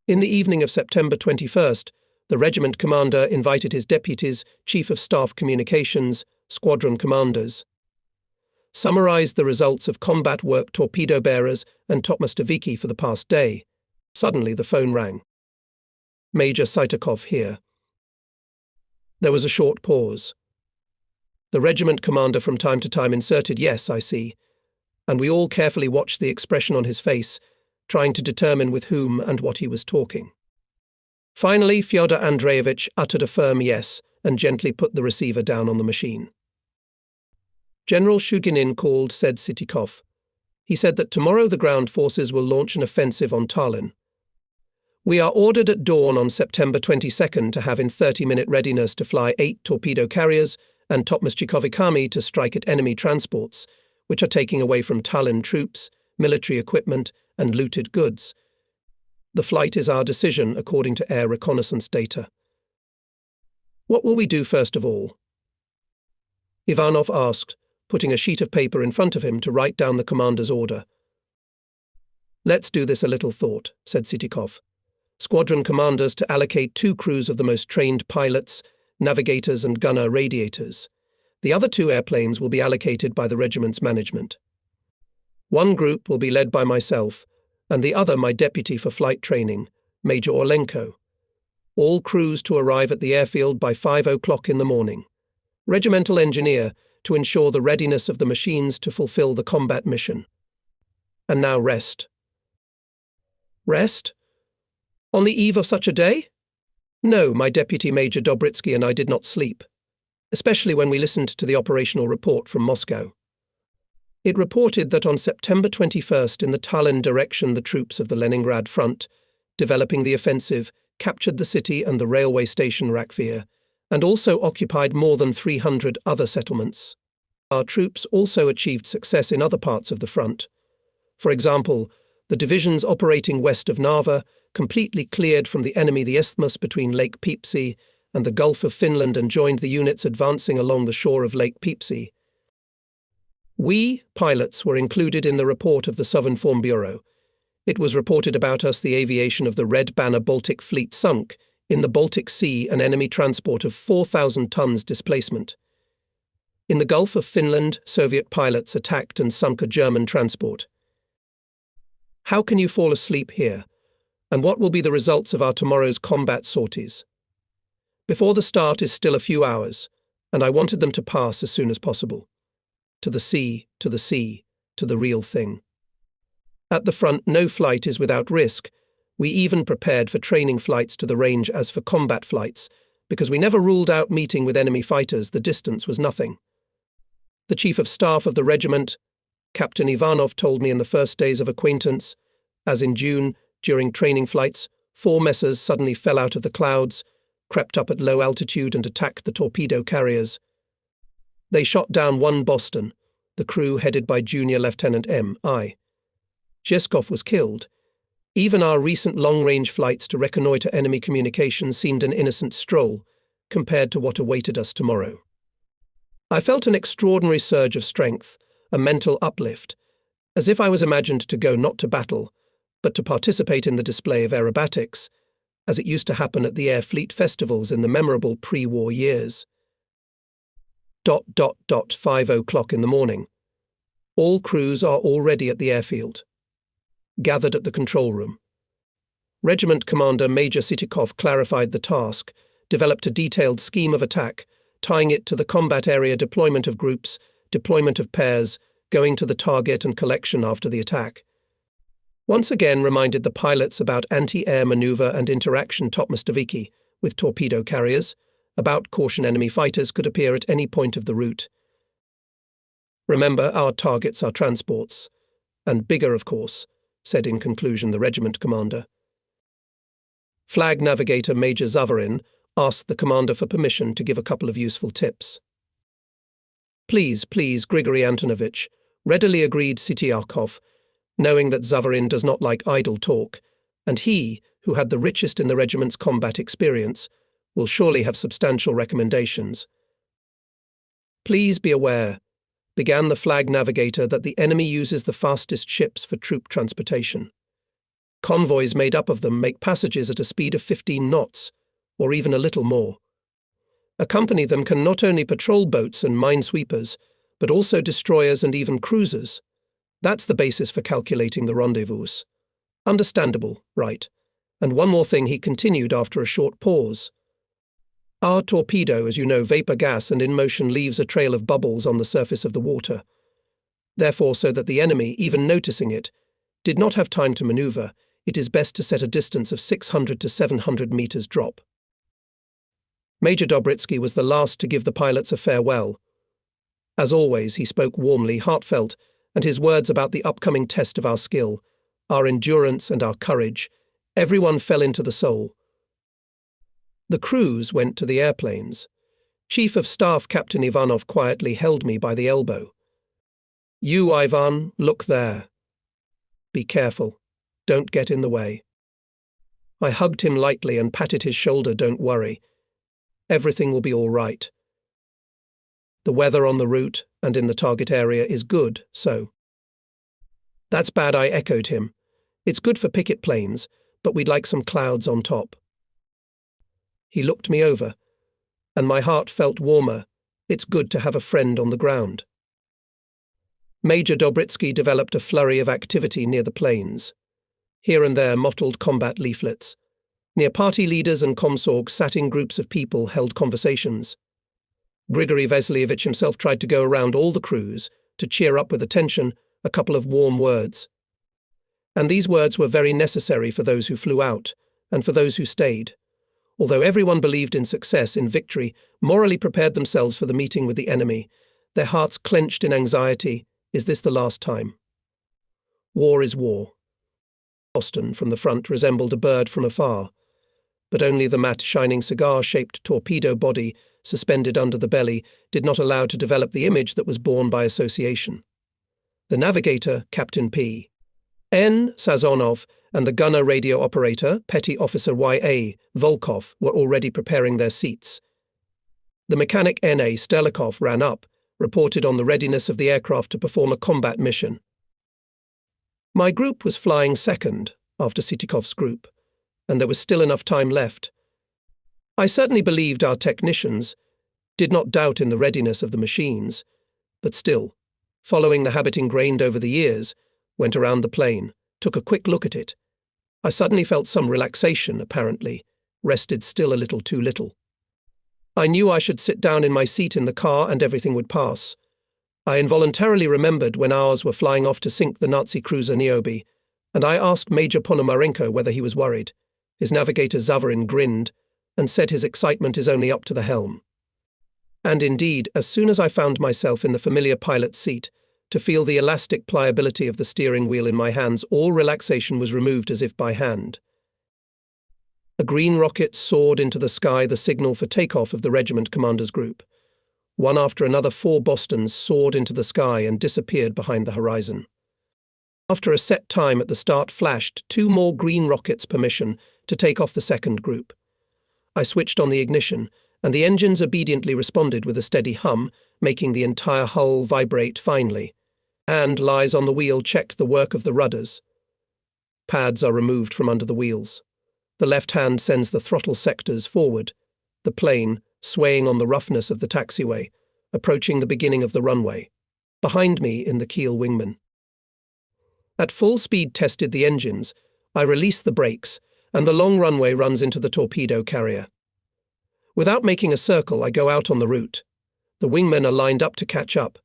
In the evening of September 21st, the regiment commander invited his deputies, Chief of Staff Communications, squadron commanders, summarized the results of combat work torpedo bearers and topmostoviki for the past day. Suddenly the phone rang. Major Saitakov here. There was a short pause. The regiment commander from time to time inserted, "Yes, I see," and we all carefully watched the expression on his face, trying to determine with whom and what he was talking. Finally, Fyodor Andreevich uttered a firm yes and gently put the receiver down on the machine. General Shuginin called, said Sitikov. He said that tomorrow the ground forces will launch an offensive on Tallinn. We are ordered at dawn on September 22nd to have in 30-minute readiness to fly 8 torpedo carriers and topmoshchikovikami to strike at enemy transports, which are taking away from Tallinn troops, military equipment, and looted goods. The flight is our decision according to air reconnaissance data. What will we do first of all? Ivanov asked, putting a sheet of paper in front of him to write down the commander's order. Let's do this a little thought, said Sitikov. Squadron commanders to allocate 2 crews of the most trained pilots, navigators and gunner radiators. The other 2 airplanes will be allocated by the regiment's management. 1 group will be led by myself, and the other my deputy for flight training, Major Orlenko. All crews to arrive at the airfield by 5 o'clock in the morning. Regimental engineer to ensure the readiness of the machines to fulfill the combat mission. And now rest. Rest? On the eve of such a day? No, my deputy Major Dobritsky and I did not sleep, especially when we listened to the operational report from Moscow. It reported that on September 21st in the Tallinn direction the troops of the Leningrad front, developing the offensive, captured the city and the railway station Rakvere, and also occupied more than 300 other settlements. Our troops also achieved success in other parts of the front. For example, the divisions operating west of Narva completely cleared from the enemy the isthmus between Lake Peipsi and the Gulf of Finland and joined the units advancing along the shore of Lake Peipsi. We, pilots, were included in the report of the Sovinform Bureau. It was reported about us the aviation of the Red Banner Baltic Fleet sunk in the Baltic Sea an enemy transport of 4,000 tons displacement. In the Gulf of Finland, Soviet pilots attacked and sunk a German transport. How can you fall asleep here? And what will be the results of our tomorrow's combat sorties? Before the start is still a few hours, and I wanted them to pass as soon as possible. To the sea, to the sea, to the real thing. At the front, no flight is without risk. We even prepared for training flights to the range as for combat flights, because we never ruled out meeting with enemy fighters, the distance was nothing. The Chief of Staff of the regiment, Captain Ivanov, told me in the first days of acquaintance, as in June, during training flights, 4 messers suddenly fell out of the clouds, crept up at low altitude and attacked the torpedo carriers. They shot down 1 Boston, the crew headed by Junior Lieutenant M.I. Zheskov was killed. Even our recent long-range flights to reconnoiter enemy communications seemed an innocent stroll compared to what awaited us tomorrow. I felt an extraordinary surge of strength, a mental uplift, as if I was imagined to go not to battle, but to participate in the display of aerobatics, as it used to happen at the Air Fleet festivals in the memorable pre-war years. 5 o'clock in the morning. All crews are already at the airfield. Gathered at the control room. Regiment Commander Major Sitikov clarified the task, developed a detailed scheme of attack, tying it to the combat area deployment of groups, deployment of pairs, going to the target and collection after the attack. Once again reminded the pilots about anti-air maneuver and interaction topmostoviki with torpedo carriers, about caution enemy fighters could appear at any point of the route. Remember, our targets are transports, and bigger, of course, said in conclusion the regiment commander. Flag navigator Major Zavarin asked the commander for permission to give a couple of useful tips. Please, Grigory Antonovich, readily agreed Sityakov, knowing that Zavarin does not like idle talk, and he, who had the richest in the regiment's combat experience, will surely have substantial recommendations. Please be aware, began the flag navigator, that the enemy uses the fastest ships for troop transportation. Convoys made up of them make passages at a speed of 15 knots, or even a little more. Accompany them can not only patrol boats and minesweepers, but also destroyers and even cruisers. That's the basis for calculating the rendezvous. Understandable, right? And one more thing, he continued after a short pause. Our torpedo, as you know, vapor gas and in motion leaves a trail of bubbles on the surface of the water. Therefore, so that the enemy, even noticing it, did not have time to maneuver, it is best to set a distance of 600 to 700 meters drop. Major Dobritsky was the last to give the pilots a farewell. As always, he spoke warmly, heartfelt, and his words about the upcoming test of our skill, our endurance and our courage, everyone fell into the soul. The crews went to the airplanes. Chief of Staff Captain Ivanov quietly held me by the elbow. You, Ivan, look there. Be careful. Don't get in the way. I hugged him lightly and patted his shoulder. Don't worry. Everything will be all right. The weather on the route and in the target area is good, so. That's bad, I echoed him. It's good for picket planes, but we'd like some clouds on top. He looked me over, and my heart felt warmer. It's good to have a friend on the ground. Major Dobritsky developed a flurry of activity near the planes. Here and there mottled combat leaflets. Near party leaders and Komsorg sat in groups of people held conversations. Grigory Veslievich himself tried to go around all the crews to cheer up with attention a couple of warm words. And these words were very necessary for those who flew out and for those who stayed. Although everyone believed in success, in victory, morally prepared themselves for the meeting with the enemy, their hearts clenched in anxiety. Is this the last time? War is war. Boston from the front resembled a bird from afar, but only the matte shining cigar-shaped torpedo body suspended under the belly did not allow to develop the image that was born by association. The navigator, Captain P. N. Sazonov, and the gunner radio operator, Petty Officer Y.A. Volkov, were already preparing their seats. The mechanic N.A. Sterlikov ran up, reported on the readiness of the aircraft to perform a combat mission. My group was flying second after Sitikov's group, and there was still enough time left. I certainly believed our technicians, did not doubt in the readiness of the machines, but still, following the habit ingrained over the years, went around the plane, took a quick look at it. I suddenly felt some relaxation, apparently, rested still a little too little. I knew I should sit down in my seat in the car and everything would pass. I involuntarily remembered when ours were flying off to sink the Nazi cruiser Niobe, and I asked Major Ponomarenko whether he was worried. His navigator Zavarin grinned and said his excitement is only up to the helm. And indeed, as soon as I found myself in the familiar pilot's seat, to feel the elastic pliability of the steering wheel in my hands, all relaxation was removed as if by hand. A green rocket soared into the sky, the signal for takeoff of the regiment commander's group. One after another, 4 Bostons soared into the sky and disappeared behind the horizon. After a set time at the start flashed 2 more green rockets permission to take off the second group. I switched on the ignition, and the engines obediently responded with a steady hum, making the entire hull vibrate finely. Hand lies on the wheel checked the work of the rudders. Pads are removed from under the wheels. The left hand sends the throttle sectors forward, the plane swaying on the roughness of the taxiway, approaching the beginning of the runway. Behind me in the keel wingman. At full speed tested the engines, I release the brakes, and the long runway runs into the torpedo carrier. Without making a circle, I go out on the route. The wingmen are lined up to catch up.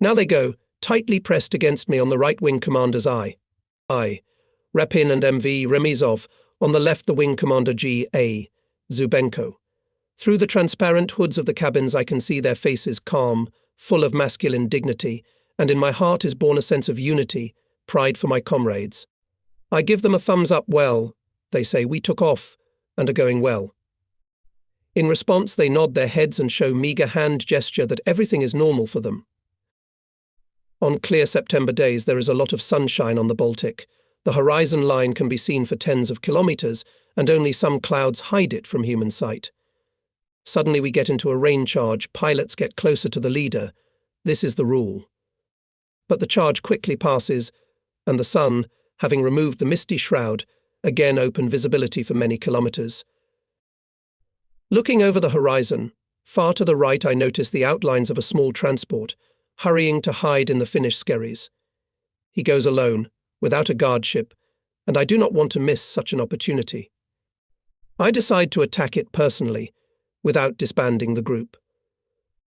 Now they go, tightly pressed against me on the right wing commander's eye. Repin and MV Remizov, on the left the wing commander G.A. Zubenko. Through the transparent hoods of the cabins I can see their faces calm, full of masculine dignity, and in my heart is born a sense of unity, pride for my comrades. I give them a thumbs up. Well, they say, we took off and are going well. In response they nod their heads and show meagre hand gesture that everything is normal for them. On clear September days there is a lot of sunshine on the Baltic. The horizon line can be seen for tens of kilometers, and only some clouds hide it from human sight. Suddenly we get into a rain charge, pilots get closer to the leader. This is the rule. But the charge quickly passes, and the sun, having removed the misty shroud, again open visibility for many kilometers. Looking over the horizon, far to the right I notice the outlines of a small transport, hurrying to hide in the Finnish skerries. He goes alone, without a guard ship, and I do not want to miss such an opportunity. I decide to attack it personally, without disbanding the group.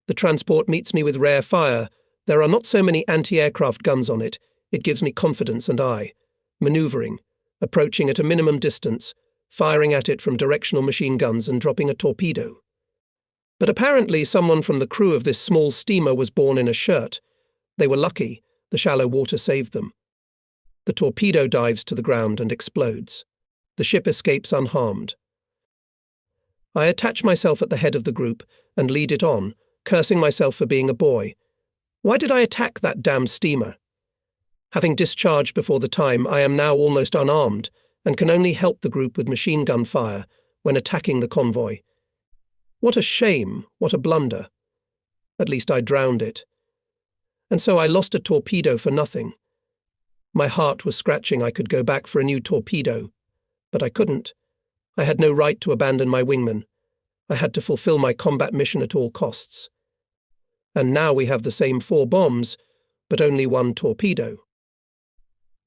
The transport meets me with rare fire. There are not so many anti-aircraft guns on it. It gives me confidence, and I, maneuvering, approaching at a minimum distance, firing at it from directional machine guns and dropping a torpedo. But apparently someone from the crew of this small steamer was born in a shirt. They were lucky. The shallow water saved them. The torpedo dives to the ground and explodes. The ship escapes unharmed. I attach myself at the head of the group and lead it on, cursing myself for being a boy. Why did I attack that damned steamer? Having discharged before the time, I am now almost unarmed and can only help the group with machine gun fire when attacking the convoy. What a shame, what a blunder. At least I drowned it. And so I lost a torpedo for nothing. My heart was scratching. I could go back for a new torpedo, but I couldn't. I had no right to abandon my wingman. I had to fulfill my combat mission at all costs. And now we have the same 4 bombs, but only 1 torpedo.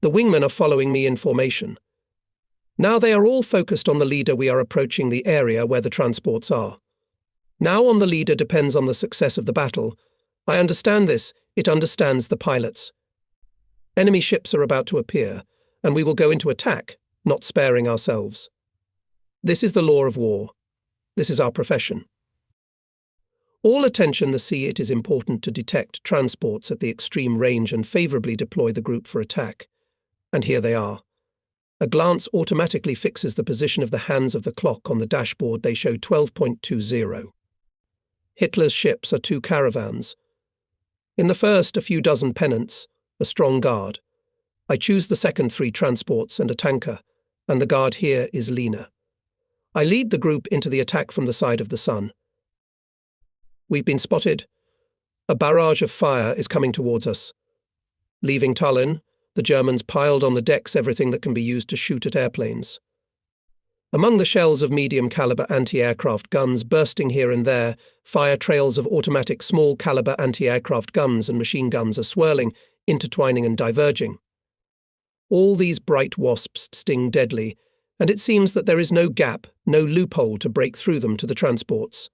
The wingmen are following me in formation. Now they are all focused on the leader. We are approaching the area where the transports are. Now on the leader depends on the success of the battle. I understand this. It understands the pilots. Enemy ships are about to appear, and we will go into attack, not sparing ourselves. This is the law of war. This is our profession. All attention the sea. It is important to detect transports at the extreme range and favourably deploy the group for attack. And here they are. A glance automatically fixes the position of the hands of the clock on the dashboard. They show 12.20. Hitler's ships are 2 caravans. In the first, a few dozen pennants, a strong guard. I choose the second 3 transports and a tanker, and the guard here is Lena. I lead the group into the attack from the side of the sun. We've been spotted. A barrage of fire is coming towards us. Leaving Tallinn, the Germans piled on the decks everything that can be used to shoot at airplanes. Among the shells of medium-caliber anti-aircraft guns bursting here and there, fire trails of automatic small-caliber anti-aircraft guns and machine guns are swirling, intertwining and diverging. All these bright wasps sting deadly, and it seems that there is no gap, no loophole to break through them to the transports.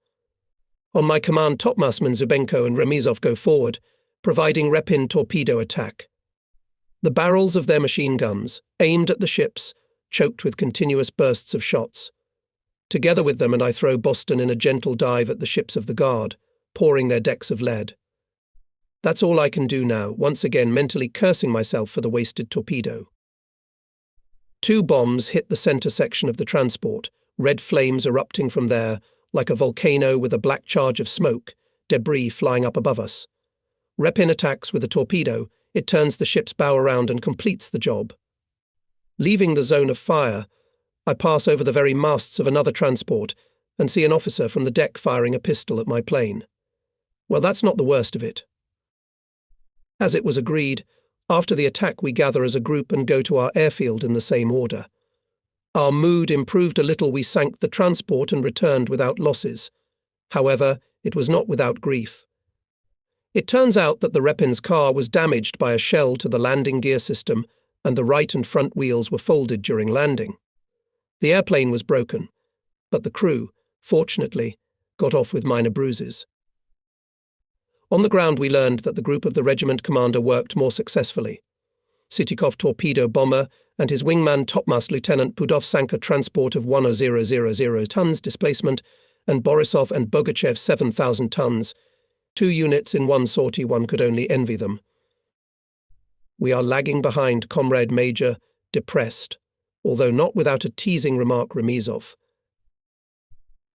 On my command, topmastmen Zubenko and Remizov go forward, providing Repin torpedo attack. The barrels of their machine guns, aimed at the ships, choked with continuous bursts of shots. Together with them, and I throw Boston in a gentle dive at the ships of the guard, pouring their decks of lead. That's all I can do now, once again mentally cursing myself for the wasted torpedo. 2 bombs hit the center section of the transport, red flames erupting from there, like a volcano with a black charge of smoke, debris flying up above us. Repin attacks with a torpedo. It turns the ship's bow around and completes the job. Leaving the zone of fire, I pass over the very masts of another transport and see an officer from the deck firing a pistol at my plane. Well, that's not the worst of it. As it was agreed, after the attack we gather as a group and go to our airfield in the same order. Our mood improved a little. We sank the transport and returned without losses. However, it was not without grief. It turns out that the Repin's car was damaged by a shell to the landing gear system, and the right and front wheels were folded during landing. The airplane was broken, but the crew, fortunately, got off with minor bruises. On the ground we learned that the group of the regiment commander worked more successfully. Sitikov torpedo bomber and his wingman topmast Lieutenant Pudov sank a transport of 10,000 tons displacement, and Borisov and Bogachev 7,000 tons. 2 units in 1 sortie. One could only envy them. We are lagging behind, Comrade Major, depressed, although not without a teasing remark. Remizov.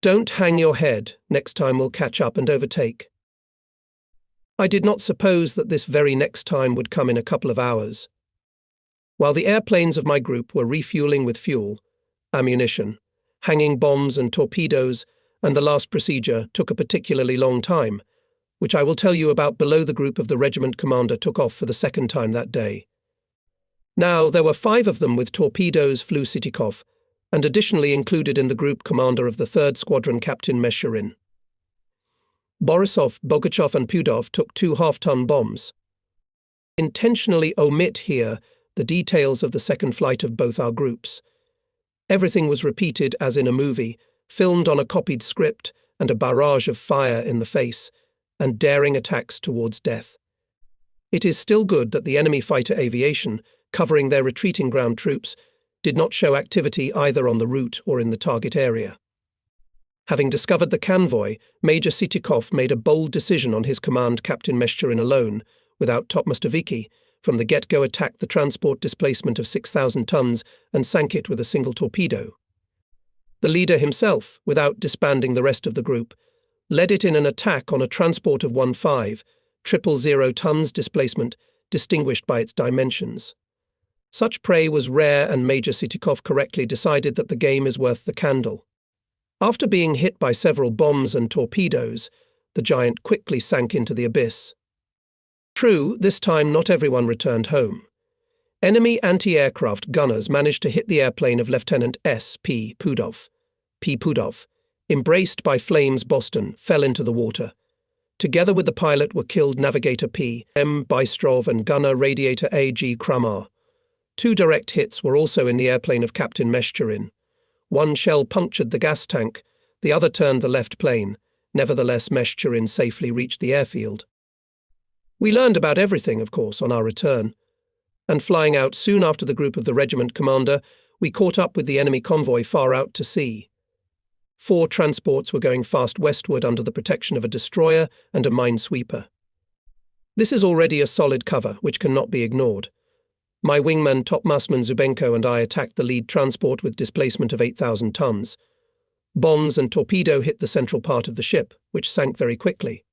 Don't hang your head. Next time we'll catch up and overtake. I did not suppose that this very next time would come in a couple of hours. While the airplanes of my group were refueling with fuel, ammunition, hanging bombs and torpedoes, and the last procedure took a particularly long time, which I will tell you about below. The group of the regiment commander took off for the second time that day. Now, there were 5 of them with torpedoes, flew Sitikov, and additionally included in the group commander of the 3rd Squadron, Captain Mesherin. Borisov, Bogachev and Pudov took 2 half-ton bombs. Intentionally omit here the details of the second flight of both our groups. Everything was repeated as in a movie, filmed on a copied script, and a barrage of fire in the face, and daring attacks towards death. It is still good that the enemy fighter aviation, covering their retreating ground troops, did not show activity either on the route or in the target area. Having discovered the convoy, Major Sitikov made a bold decision on his command Captain Mesherin alone, without Topmastoviki, from the get-go attacked the transport displacement of 6,000 tons and sank it with a single torpedo. The leader himself, without disbanding the rest of the group, led it in an attack on a transport of 000 tons displacement, distinguished by its dimensions. Such prey was rare, and Major Sitikov correctly decided that the game is worth the candle. After being hit by several bombs and torpedoes, the giant quickly sank into the abyss. True, this time not everyone returned home. Enemy anti-aircraft gunners managed to hit the airplane of Lieutenant S. P. Pudov. P. Pudov, embraced by flames Boston, fell into the water. Together with the pilot were killed Navigator P. M. Bystrov and gunner Radiator A. G. Kramar. 2 direct hits were also in the airplane of Captain Mesherin. 1 shell punctured the gas tank, the other turned the left plane. Nevertheless, Mesherin safely reached the airfield. We learned about everything, of course, on our return. And flying out soon after the group of the regiment commander, we caught up with the enemy convoy far out to sea. 4 transports were going fast westward under the protection of a destroyer and a minesweeper. This is already a solid cover, which cannot be ignored. My wingman Topmasterman Zubenko and I attacked the lead transport with displacement of 8,000 tons. Bombs and torpedo hit the central part of the ship, which sank very quickly.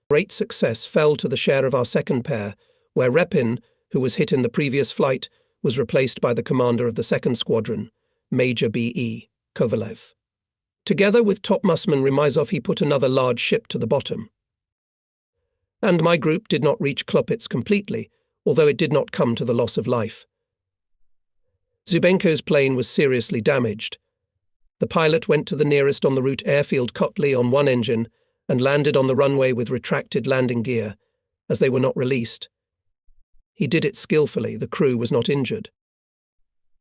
Great success fell to the share of our second pair, where Repin, who was hit in the previous flight, was replaced by the commander of the 2nd Squadron, Major B.E. Kovalev. Together with Topmasterman Remizov, he put another large ship to the bottom. And my group did not reach Klopitz completely, although it did not come to the loss of life. Zubenko's plane was seriously damaged. The pilot went to the nearest on the route airfield Kotli on 1 engine and landed on the runway with retracted landing gear, as they were not released. He did it skillfully, the crew was not injured.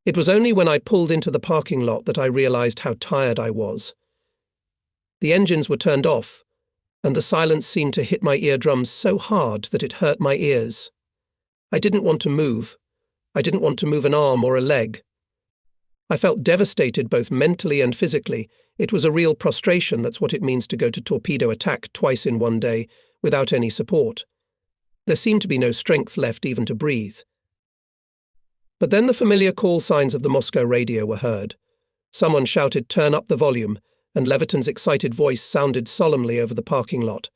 It was only when I pulled into the parking lot that I realized how tired I was. The engines were turned off, and the silence seemed to hit my eardrums so hard that it hurt my ears. I didn't want to move. I didn't want to move an arm or a leg. I felt devastated both mentally and physically. It was a real prostration. That's what it means to go to torpedo attack twice in one day without any support. There seemed to be no strength left even to breathe. But then the familiar call signs of the Moscow radio were heard. Someone shouted, "Turn up the volume," and Leviton's excited voice sounded solemnly over the parking lot.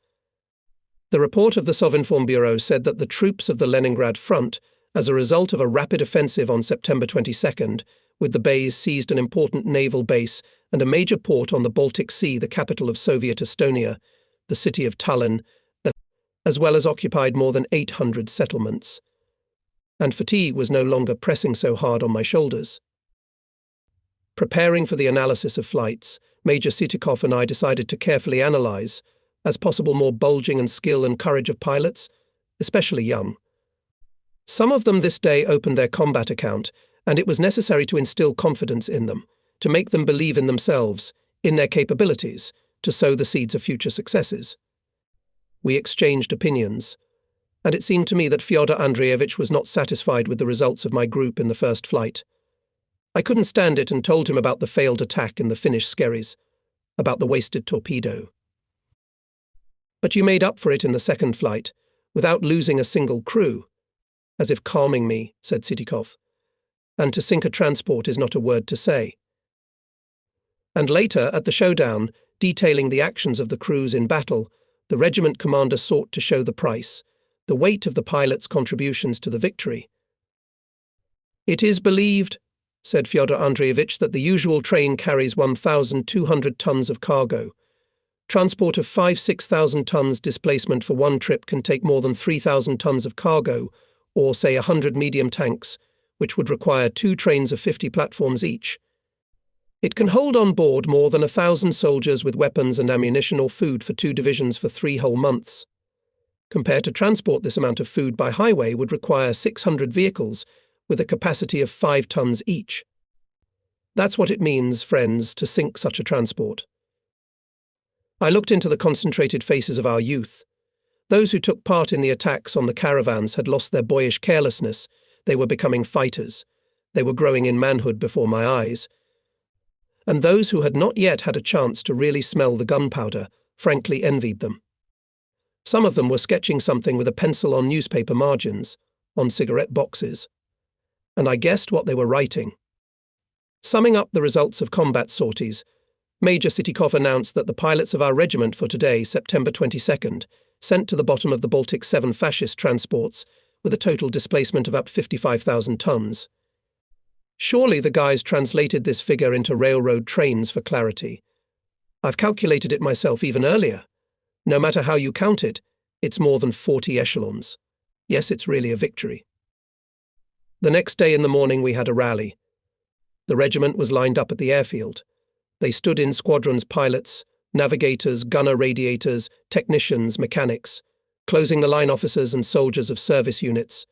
The report of the Sovinform Bureau said that the troops of the Leningrad front, as a result of a rapid offensive on September 22nd, with the bays seized an important naval base and a major port on the Baltic Sea, the capital of Soviet Estonia, the city of Tallinn, as well as occupied more than 800 settlements. And fatigue was no longer pressing so hard on my shoulders. Preparing for the analysis of flights, Major Sitikov and I decided to carefully analyze, as possible, more bulging and skill and courage of pilots, especially young. Some of them this day opened their combat account, and it was necessary to instill confidence in them, to make them believe in themselves, in their capabilities, to sow the seeds of future successes. We exchanged opinions, and it seemed to me that Fyodor Andreevich was not satisfied with the results of my group in the first flight. I couldn't stand it and told him about the failed attack in the Finnish skerries, about the wasted torpedo. "But you made up for it in the second flight, without losing a single crew," as if calming me, said Sitikov. "And to sink a transport is not a word to say." And later, at the showdown, detailing the actions of the crews in battle, the regiment commander sought to show the price, the weight of the pilots' contributions to the victory. "It is believed," said Fyodor Andreevich, "that the usual train carries 1,200 tons of cargo. Transport of 5,000–6,000 tons displacement for one trip can take more than 3,000 tons of cargo, or say 100 medium tanks, which would require 2 trains of 50 platforms each. It can hold on board more than 1,000 soldiers with weapons and ammunition or food for 2 divisions for 3 whole months. Compared to transport this amount of food by highway would require 600 vehicles with a capacity of 5 tons each. That's what it means, friends, to sink such a transport. I looked into the concentrated faces of our youth. Those who took part in the attacks on the caravans had lost their boyish carelessness. They were becoming fighters. They were growing in manhood before my eyes. And those who had not yet had a chance to really smell the gunpowder frankly envied them. Some of them were sketching something with a pencil on newspaper margins, on cigarette boxes. And I guessed what they were writing. Summing up the results of combat sorties, Major Sitikov announced that the pilots of our regiment for today, September 22nd, sent to the bottom of the Baltic 7 fascist transports with a total displacement of up 55,000 tons. Surely the guys translated this figure into railroad trains for clarity. I've calculated it myself even earlier. No matter how you count it, it's more than 40 echelons. Yes, it's really a victory. The next day in the morning we had a rally. The regiment was lined up at the airfield. They stood in squadrons: pilots, navigators, gunner radiators, technicians, mechanics, closing the line officers and soldiers of service units.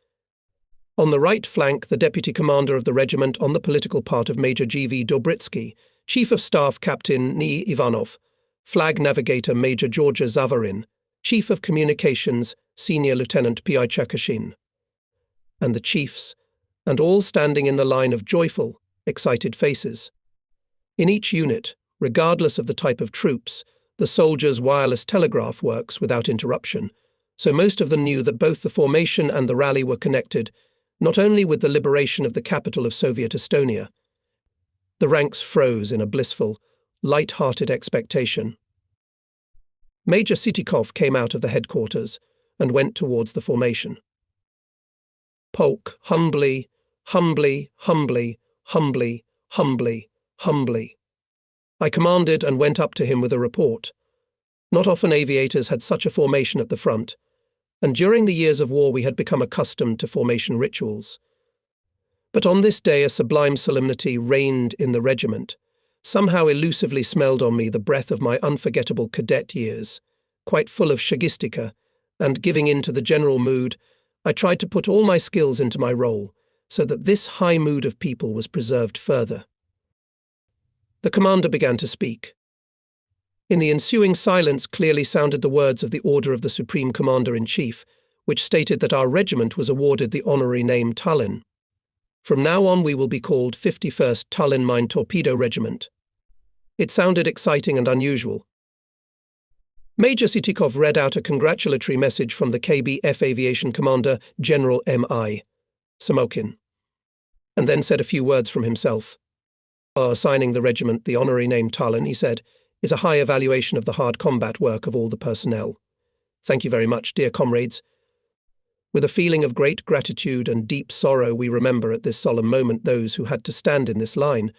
On the right flank, the deputy commander of the regiment on the political part of Major G.V. Dobritsky, Chief of Staff Captain Ni Ivanov, Flag Navigator Major Georgia Zavarin, Chief of Communications Senior Lieutenant P.I. Cherkashin. And the chiefs, and all standing in the line of joyful, excited faces. In each unit, regardless of the type of troops, the soldiers' wireless telegraph works without interruption, so most of them knew that both the formation and the rally were connected not only with the liberation of the capital of Soviet Estonia. The ranks froze in a blissful, light-hearted expectation. Major Sitikov came out of the headquarters and went towards the formation. Polk, humbly, humbly, humbly, humbly, humbly, humbly. I commanded and went up to him with a report. Not often aviators had such a formation at the front, and during the years of war we had become accustomed to formation rituals. But on this day a sublime solemnity reigned in the regiment. Somehow elusively smelled on me the breath of my unforgettable cadet years, quite full of shagistika, and giving in to the general mood, I tried to put all my skills into my role, so that this high mood of people was preserved further. The commander began to speak. In the ensuing silence clearly sounded the words of the order of the Supreme Commander-in-Chief, which stated that our regiment was awarded the honorary name Tallinn. From now on we will be called 51st Tallinn Mine Torpedo Regiment. It sounded exciting and unusual. Major Sitikov read out a congratulatory message from the KBF Aviation Commander, General M.I. Samokin, and then said a few words from himself. Assigning the regiment the honorary name Tallinn, he said, is a high evaluation of the hard combat work of all the personnel. Thank you very much, dear comrades. With a feeling of great gratitude and deep sorrow we remember at this solemn moment those who had to stand in this line,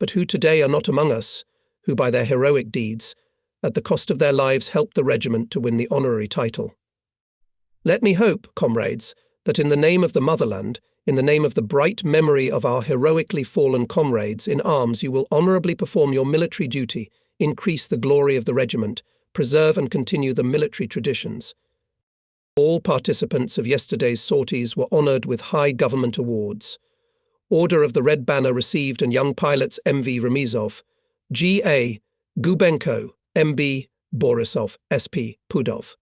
but who today are not among us, who by their heroic deeds, at the cost of their lives, helped the regiment to win the honorary title. Let me hope, comrades, that in the name of the motherland, in the name of the bright memory of our heroically fallen comrades in arms, you will honourably perform your military duty, increase the glory of the regiment, preserve and continue the military traditions. All participants of yesterday's sorties were honoured with high government awards. Order of the Red Banner received and young pilots M.V. Remizov, G.A. Gubenko, M.B. Borisov, S.P. Pudov.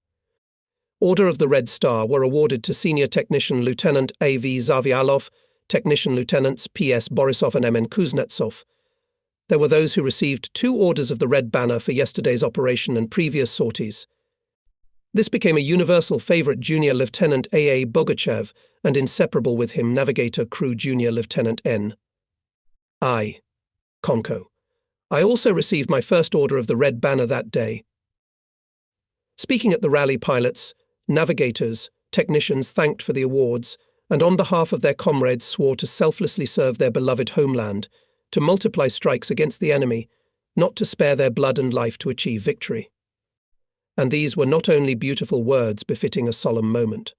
Order of the Red Star were awarded to Senior Technician Lieutenant A.V. Zavialov, Technician Lieutenants P.S. Borisov and M.N. Kuznetsov. There were those who received 2 orders of the Red Banner for yesterday's operation and previous sorties. This became a universal favourite Junior Lieutenant A.A. Bogachev and inseparable with him Navigator Crew Junior Lieutenant N. I. Konko. I also received my first order of the Red Banner that day. Speaking at the rally, pilots, navigators, technicians thanked for the awards and on behalf of their comrades swore to selflessly serve their beloved homeland, to multiply strikes against the enemy, not to spare their blood and life to achieve victory. And these were not only beautiful words befitting a solemn moment.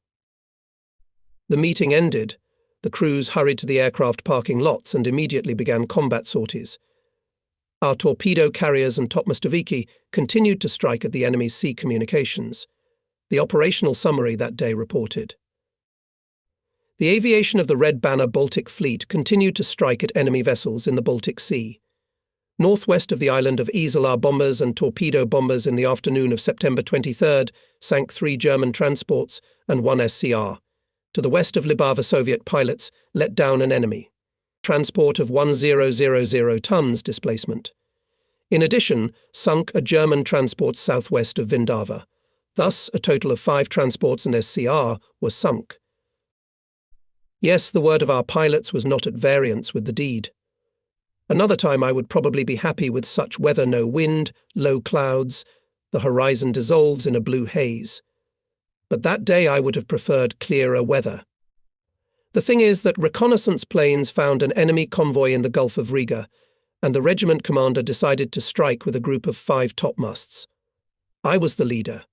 The meeting ended, The crews hurried to the aircraft parking lots and immediately began combat sorties. Our torpedo carriers and Topmostoviki continued to strike at the enemy's sea communications. The operational summary that day reported. The aviation of the Red Banner Baltic Fleet continued to strike at enemy vessels in the Baltic Sea. Northwest of the island of Isle, our bombers and torpedo bombers in the afternoon of September 23rd sank 3 German transports and 1 SCR. To the west of Libava, Soviet pilots let down an enemy transport of 1000 tons displacement. In addition, sunk a German transport southwest of Vindava. Thus, a total of 5 transports and SCR were sunk. Yes, the word of our pilots was not at variance with the deed. Another time I would probably be happy with such weather: no wind, low clouds, the horizon dissolves in a blue haze. But that day I would have preferred clearer weather. The thing is that reconnaissance planes found an enemy convoy in the Gulf of Riga, and the regiment commander decided to strike with a group of 5 topmasts. I was the leader.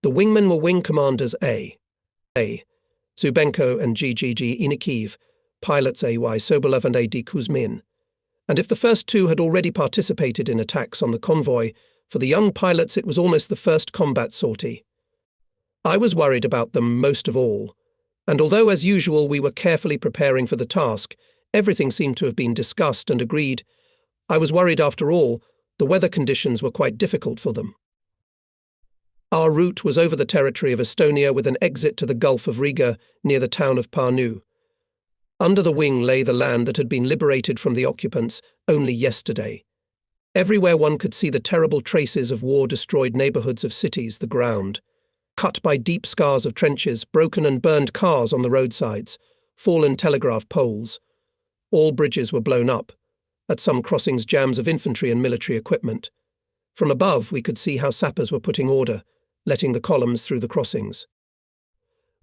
The wingmen were wing commanders A. Zubenko and GGG Inikiv, pilots AY Sobolov and AD Kuzmin. And if the first 2 had already participated in attacks on the convoy, for the young pilots it was almost the first combat sortie. I was worried about them most of all, and although as usual we were carefully preparing for the task, everything seemed to have been discussed and agreed, I was worried after all. The weather conditions were quite difficult for them. Our route was over the territory of Estonia with an exit to the Gulf of Riga near the town of Pärnu. Under the wing lay the land that had been liberated from the occupants only yesterday. Everywhere one could see the terrible traces of war-destroyed neighbourhoods of cities, the ground, cut by deep scars of trenches, broken and burned cars on the roadsides, fallen telegraph poles. All bridges were blown up. At some crossings, jams of infantry and military equipment. From above, we could see how sappers were putting order, letting the columns through the crossings.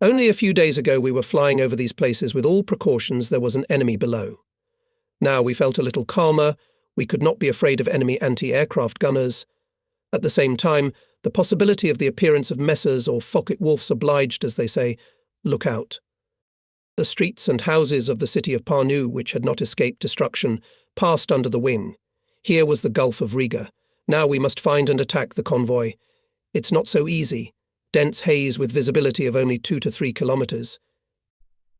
Only a few days ago we were flying over these places with all precautions. There was an enemy below. Now we felt a little calmer. We could not be afraid of enemy anti-aircraft gunners. At the same time, the possibility of the appearance of messers or Focke-Wulfs obliged, as they say, look out. The streets and houses of the city of Pärnu, which had not escaped destruction, passed under the wing. Here was the Gulf of Riga. Now we must find and attack the convoy. It's not so easy. Dense haze with visibility of only 2 to 3 kilometers.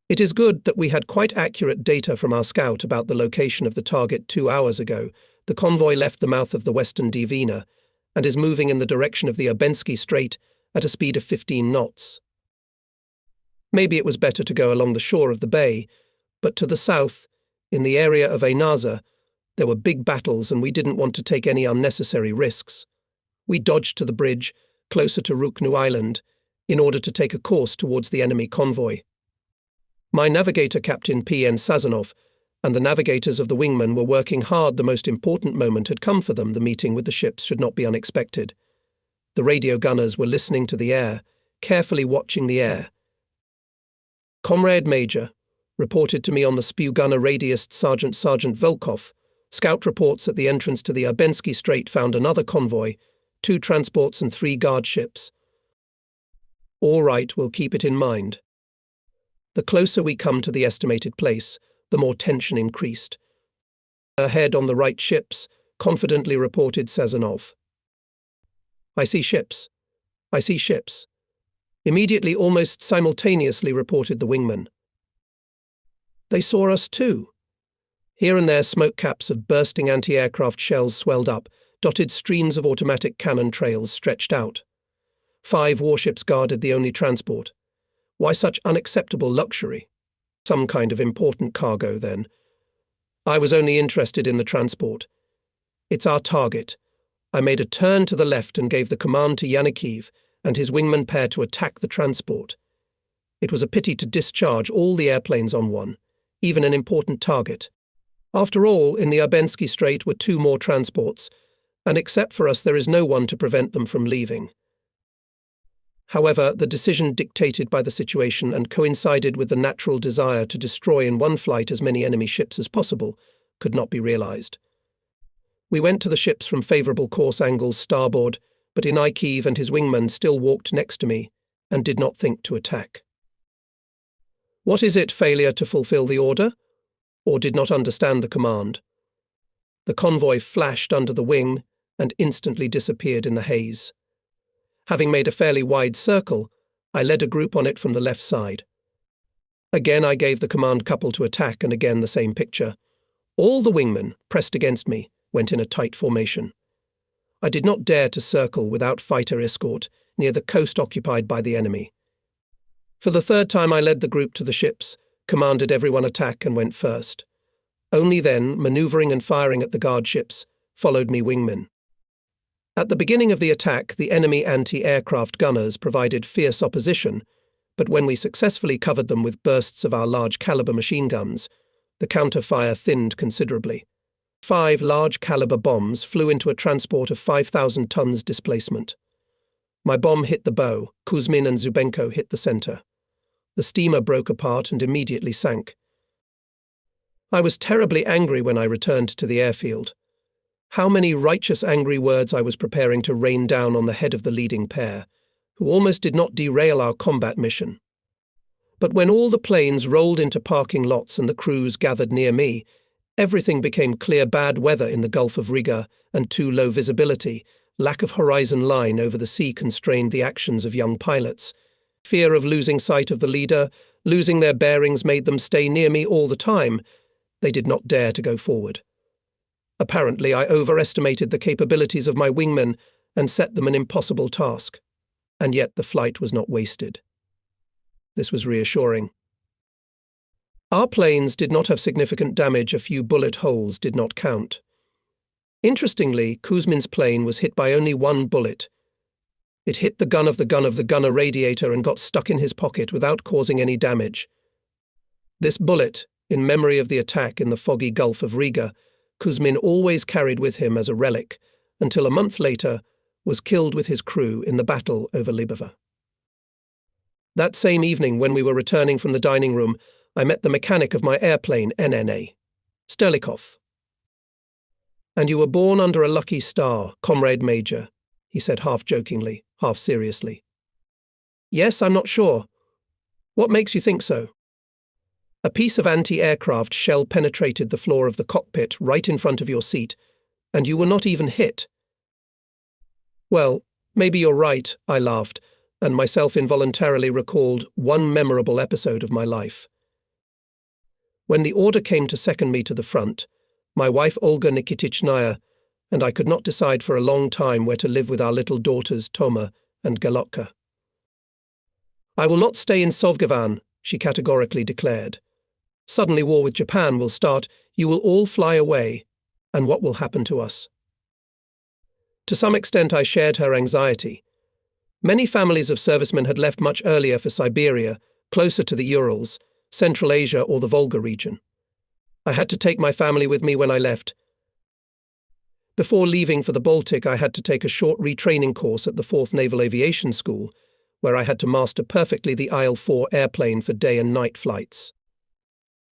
It is good that we had quite accurate data from our scout about the location of the target 2 hours ago. The convoy left the mouth of the western Divina and is moving in the direction of the Abensky Strait at a speed of 15 knots. Maybe it was better to go along the shore of the bay, but to the south, in the area of Einaza, there were big battles and we didn't want to take any unnecessary risks. We dodged to the bridge, closer to Ruknu Island, in order to take a course towards the enemy convoy. My navigator, Captain P.N. Sazonov, and the navigators of the wingmen were working hard. The most important moment had come for them. The meeting with the ships should not be unexpected. The radio gunners were listening to the air, carefully watching the air. Comrade Major reported to me on the spew gunner radioist Sergeant Volkov. Scout reports at the entrance to the Abensky Strait found another convoy, 2 transports and 3 guard ships. All right, we'll keep it in mind. The closer we come to the estimated place, the more tension increased. Ahead on the right ships, confidently reported Sazonov. I see ships. I see ships. Immediately, almost simultaneously, reported the wingman. They saw us too. Here and there, smoke caps of bursting anti-aircraft shells swelled up, dotted streams of automatic cannon trails stretched out. 5 warships guarded the only transport. Why such unacceptable luxury? Some kind of important cargo, then. I was only interested in the transport. It's our target. I made a turn to the left and gave the command to Yanikiv and his wingman pair to attack the transport. It was a pity to discharge all the airplanes on one, even an important target. After all, in the Abensky Strait were 2 more transports, and except for us there is no one to prevent them from leaving. However, the decision dictated by the situation and coincided with the natural desire to destroy in one flight as many enemy ships as possible could not be realized. We went to the ships from favourable course angles starboard, but Inikiv and his wingman still walked next to me and did not think to attack. What is it, failure to fulfill the order? Or did not understand the command? The convoy flashed under the wing and instantly disappeared in the haze. Having made a fairly wide circle, I led a group on it from the left side. Again I gave the command couple to attack, and again the same picture. All the wingmen, pressed against me, went in a tight formation. I did not dare to circle without fighter escort near the coast occupied by the enemy. For the third time I led the group to the ships, commanded everyone attack, and went first. Only then, manoeuvring and firing at the guard ships, followed me wingmen. At the beginning of the attack, the enemy anti-aircraft gunners provided fierce opposition, but when we successfully covered them with bursts of our large-caliber machine guns, the counter-fire thinned considerably. 5 large-caliber bombs flew into a transport of 5,000 tons displacement. My bomb hit the bow, Kuzmin and Zubenko hit the center. The steamer broke apart and immediately sank. I was terribly angry when I returned to the airfield. How many righteous angry words I was preparing to rain down on the head of the leading pair, who almost did not derail our combat mission. But when all the planes rolled into parking lots and the crews gathered near me, everything became clear. Bad weather in the Gulf of Riga and too low visibility, lack of horizon line over the sea constrained the actions of young pilots. Fear of losing sight of the leader, losing their bearings made them stay near me all the time. They did not dare to go forward. Apparently, I overestimated the capabilities of my wingmen and set them an impossible task. And yet the flight was not wasted. This was reassuring. Our planes did not have significant damage. A few bullet holes did not count. Interestingly, Kuzmin's plane was hit by only one bullet. It hit the gun of the gunner radiator and got stuck in his pocket without causing any damage. This bullet, in memory of the attack in the foggy Gulf of Riga, Kuzmin always carried with him as a relic, until a month later was killed with his crew in the battle over Libova. That same evening, when we were returning from the dining room, I met the mechanic of my airplane, NNA, Sterlikov. "And you were born under a lucky star, Comrade Major," he said half jokingly, half seriously. "Yes, I'm not sure. What makes you think so?" "A piece of anti-aircraft shell penetrated the floor of the cockpit right in front of your seat, and you were not even hit." "Well, maybe you're right," I laughed, and myself involuntarily recalled one memorable episode of my life. When the order came to second me to the front, my wife Olga Nikitichnaya and I could not decide for a long time where to live with our little daughters Toma and Galotka. "I will not stay in Sovgavan," she categorically declared. "Suddenly war with Japan will start, you will all fly away, and what will happen to us?" To some extent I shared her anxiety. Many families of servicemen had left much earlier for Siberia, closer to the Urals, Central Asia or the Volga region. I had to take my family with me when I left. Before leaving for the Baltic, I had to take a short retraining course at the 4th Naval Aviation School, where I had to master perfectly the IL-4 airplane for day and night flights.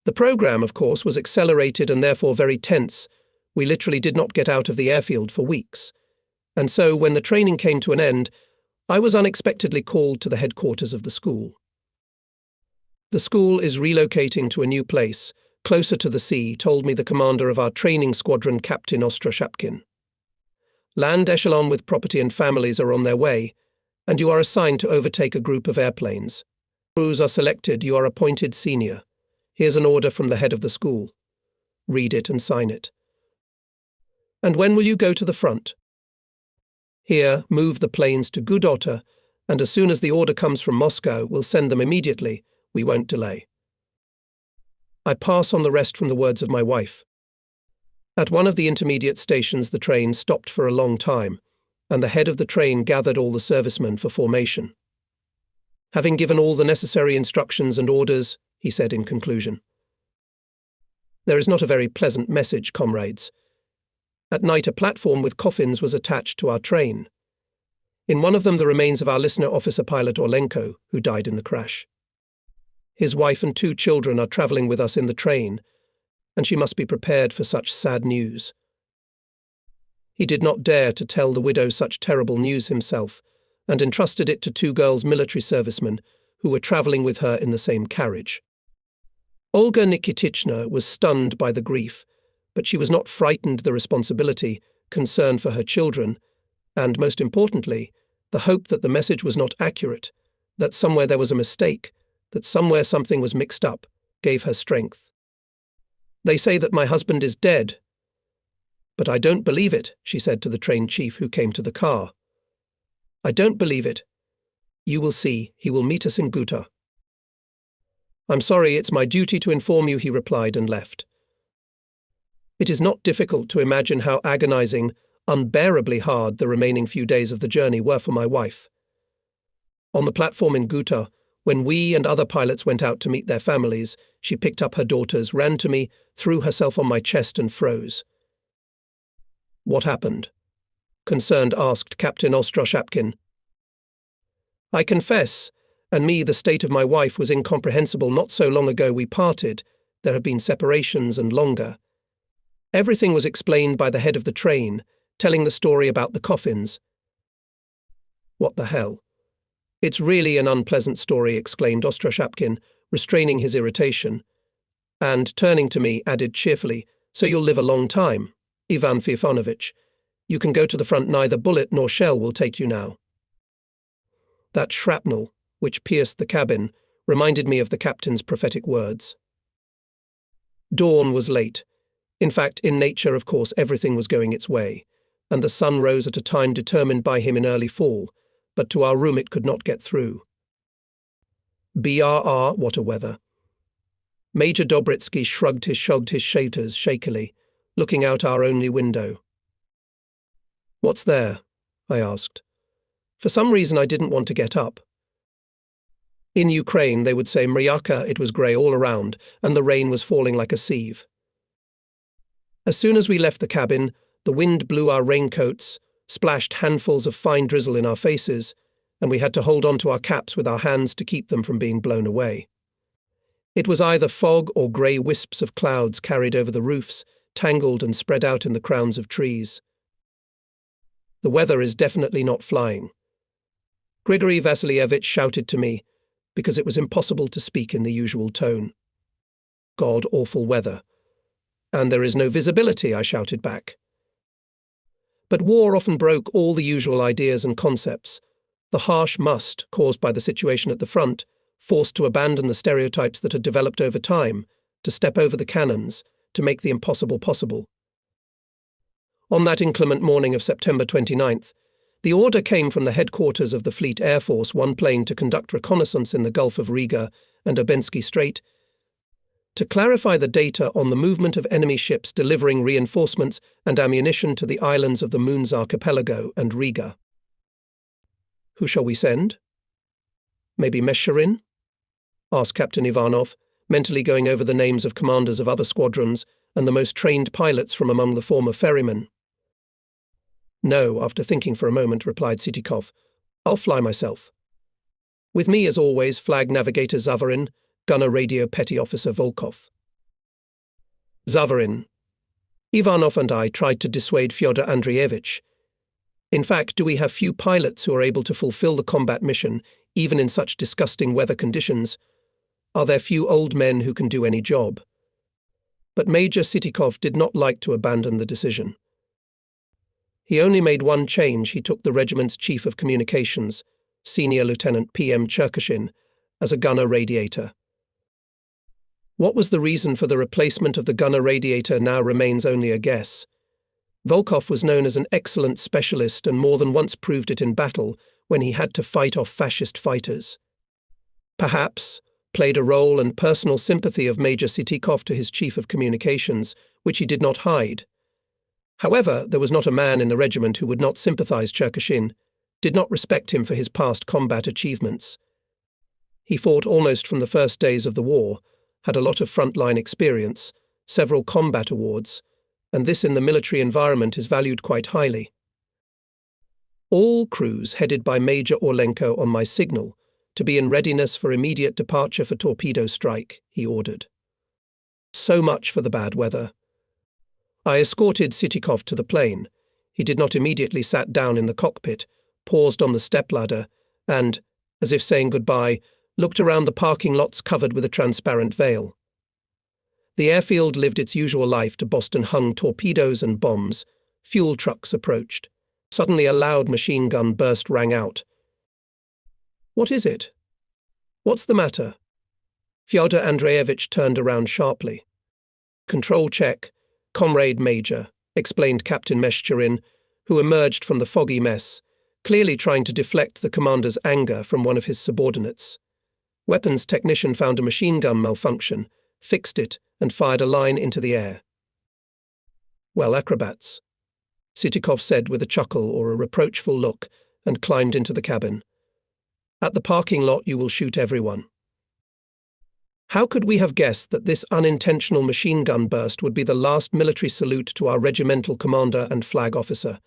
The program, of course, was accelerated and therefore very tense. We literally did not get out of the airfield for weeks. And so, when the training came to an end, I was unexpectedly called to the headquarters of the school. "The school is relocating to a new place, closer to the sea," told me the commander of our training squadron, Captain Ostroshapkin. "Land echelon with property and families are on their way, and you are assigned to overtake a group of airplanes. Crews are selected, you are appointed senior. Here's an order from the head of the school. Read it and sign it." "And when will you go to the front?" "Here, move the planes to Gudota, and as soon as the order comes from Moscow, we'll send them immediately. We won't delay." I pass on the rest from the words of my wife. At one of the intermediate stations, the train stopped for a long time, and the head of the train gathered all the servicemen for formation. "Having given all the necessary instructions and orders," he said in conclusion, "there is not a very pleasant message, comrades. At night, a platform with coffins was attached to our train. In one of them, the remains of our listener officer pilot Orlenko, who died in the crash. His wife and 2 children are travelling with us in the train, and she must be prepared for such sad news." He did not dare to tell the widow such terrible news himself, and entrusted it to 2 girls military servicemen who were travelling with her in the same carriage. Olga Nikitichna was stunned by the grief, but she was not frightened the responsibility, concern for her children, and, most importantly, the hope that the message was not accurate, that somewhere there was a mistake, that somewhere something was mixed up, gave her strength. "They say that my husband is dead." "But I don't believe it," she said to the train chief who came to the car. "I don't believe it. You will see, he will meet us in Guta." "I'm sorry, it's my duty to inform you," he replied and left. It is not difficult to imagine how agonizing, unbearably hard the remaining few days of the journey were for my wife. On the platform in Guta, when we and other pilots went out to meet their families, she picked up her daughters, ran to me, threw herself on my chest and froze. "What happened?" concerned asked Captain Ostroshapkin. "I confess, and me the state of my wife was incomprehensible. Not so long ago we parted. There have been separations and longer. Everything was explained by the head of the train, telling the story about the coffins." "What the hell?" "It's really an unpleasant story," exclaimed Ostroshapkin, restraining his irritation, and, turning to me, added cheerfully, "So you'll live a long time, Ivan Fiafonovich. You can go to the front, neither bullet nor shell will take you now." That shrapnel, which pierced the cabin, reminded me of the captain's prophetic words. Dawn was late. In fact, in nature, of course, everything was going its way, and the sun rose at a time determined by him in early fall, but to our room it could not get through. BRR, what a weather. Major Dobritsky shrugged his shoulders shakily, looking out our only window. "What's there?" I asked. For some reason I didn't want to get up. In Ukraine they would say Mryaka, it was grey all around, and the rain was falling like a sieve. As soon as we left the cabin, the wind blew our raincoats, splashed handfuls of fine drizzle in our faces, and we had to hold on to our caps with our hands to keep them from being blown away. It was either fog or grey wisps of clouds carried over the roofs, tangled and spread out in the crowns of trees. The weather is definitely not flying. Grigory Vasilievich shouted to me, because it was impossible to speak in the usual tone. "God, awful weather." "And there is no visibility," I shouted back. But war often broke all the usual ideas and concepts. The harsh must, caused by the situation at the front, forced to abandon the stereotypes that had developed over time, to step over the cannons, to make the impossible possible. On that inclement morning of September 29th, the order came from the headquarters of the Fleet Air Force, one plane to conduct reconnaissance in the Gulf of Riga and Abensky Strait, to clarify the data on the movement of enemy ships delivering reinforcements and ammunition to the islands of the Moons Archipelago and Riga. "Who shall we send?" "Maybe Mesherin?" asked Captain Ivanov, mentally going over the names of commanders of other squadrons and the most trained pilots from among the former ferrymen. "No," after thinking for a moment, replied Sitikov. "I'll fly myself. With me, as always, Flag Navigator Zavarin, Gunner Radio Petty Officer Volkov." Zavarin. Ivanov and I tried to dissuade Fyodor Andreevich. In fact, do we have few pilots who are able to fulfill the combat mission, even in such disgusting weather conditions? Are there few old men who can do any job? But Major Sitikov did not like to abandon the decision. He only made one change. He took the regiment's chief of communications, Senior Lieutenant P.M. Cherkashin, as a gunner radiator. What was the reason for the replacement of the gunner radiator now remains only a guess. Volkov was known as an excellent specialist and more than once proved it in battle when he had to fight off fascist fighters. Perhaps played a role and personal sympathy of Major Sitikov to his chief of communications, which he did not hide. However, there was not a man in the regiment who would not sympathize Cherkashin, did not respect him for his past combat achievements. He fought almost from the first days of the war, had a lot of frontline experience, several combat awards, and this in the military environment is valued quite highly. All crews headed by Major Orlenko on my signal to be in readiness for immediate departure for torpedo strike, he ordered. So much for the bad weather. I escorted Sitikov to the plane. He did not immediately sat down in the cockpit, paused on the stepladder, and, as if saying goodbye, looked around the parking lots covered with a transparent veil. The airfield lived its usual life to Boston-hung torpedoes and bombs. Fuel trucks approached. Suddenly a loud machine gun burst rang out. "What is it? What's the matter?" Fyodor Andreevich turned around sharply. "Control check, Comrade Major," explained Captain Meshcherin, who emerged from the foggy mess, clearly trying to deflect the commander's anger from one of his subordinates. Weapons technician found a machine gun malfunction, fixed it, and fired a line into the air. "Well, acrobats," Sitikov said with a chuckle or a reproachful look, and climbed into the cabin. "At the parking lot you will shoot everyone." How could we have guessed that this unintentional machine gun burst would be the last military salute to our regimental commander and flag officer?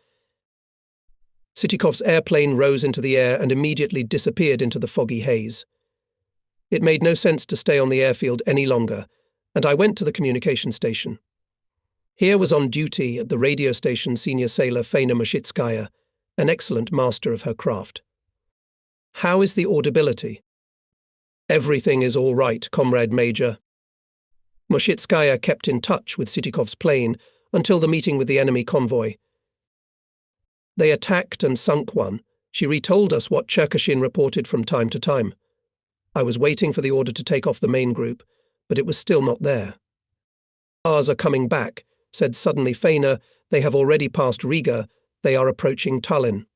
Sitikov's airplane rose into the air and immediately disappeared into the foggy haze. It made no sense to stay on the airfield any longer, and I went to the communication station. Here was on duty at the radio station senior sailor Faina Mushitskaya, an excellent master of her craft. "How is the audibility?" "Everything is all right, Comrade Major." Mushitskaya kept in touch with Sitikov's plane until the meeting with the enemy convoy. "They attacked and sunk one." She retold us what Cherkashin reported from time to time. I was waiting for the order to take off the main group, but it was still not there. "Ours are coming back," said suddenly Faina. "They have already passed Riga. They are approaching Tallinn.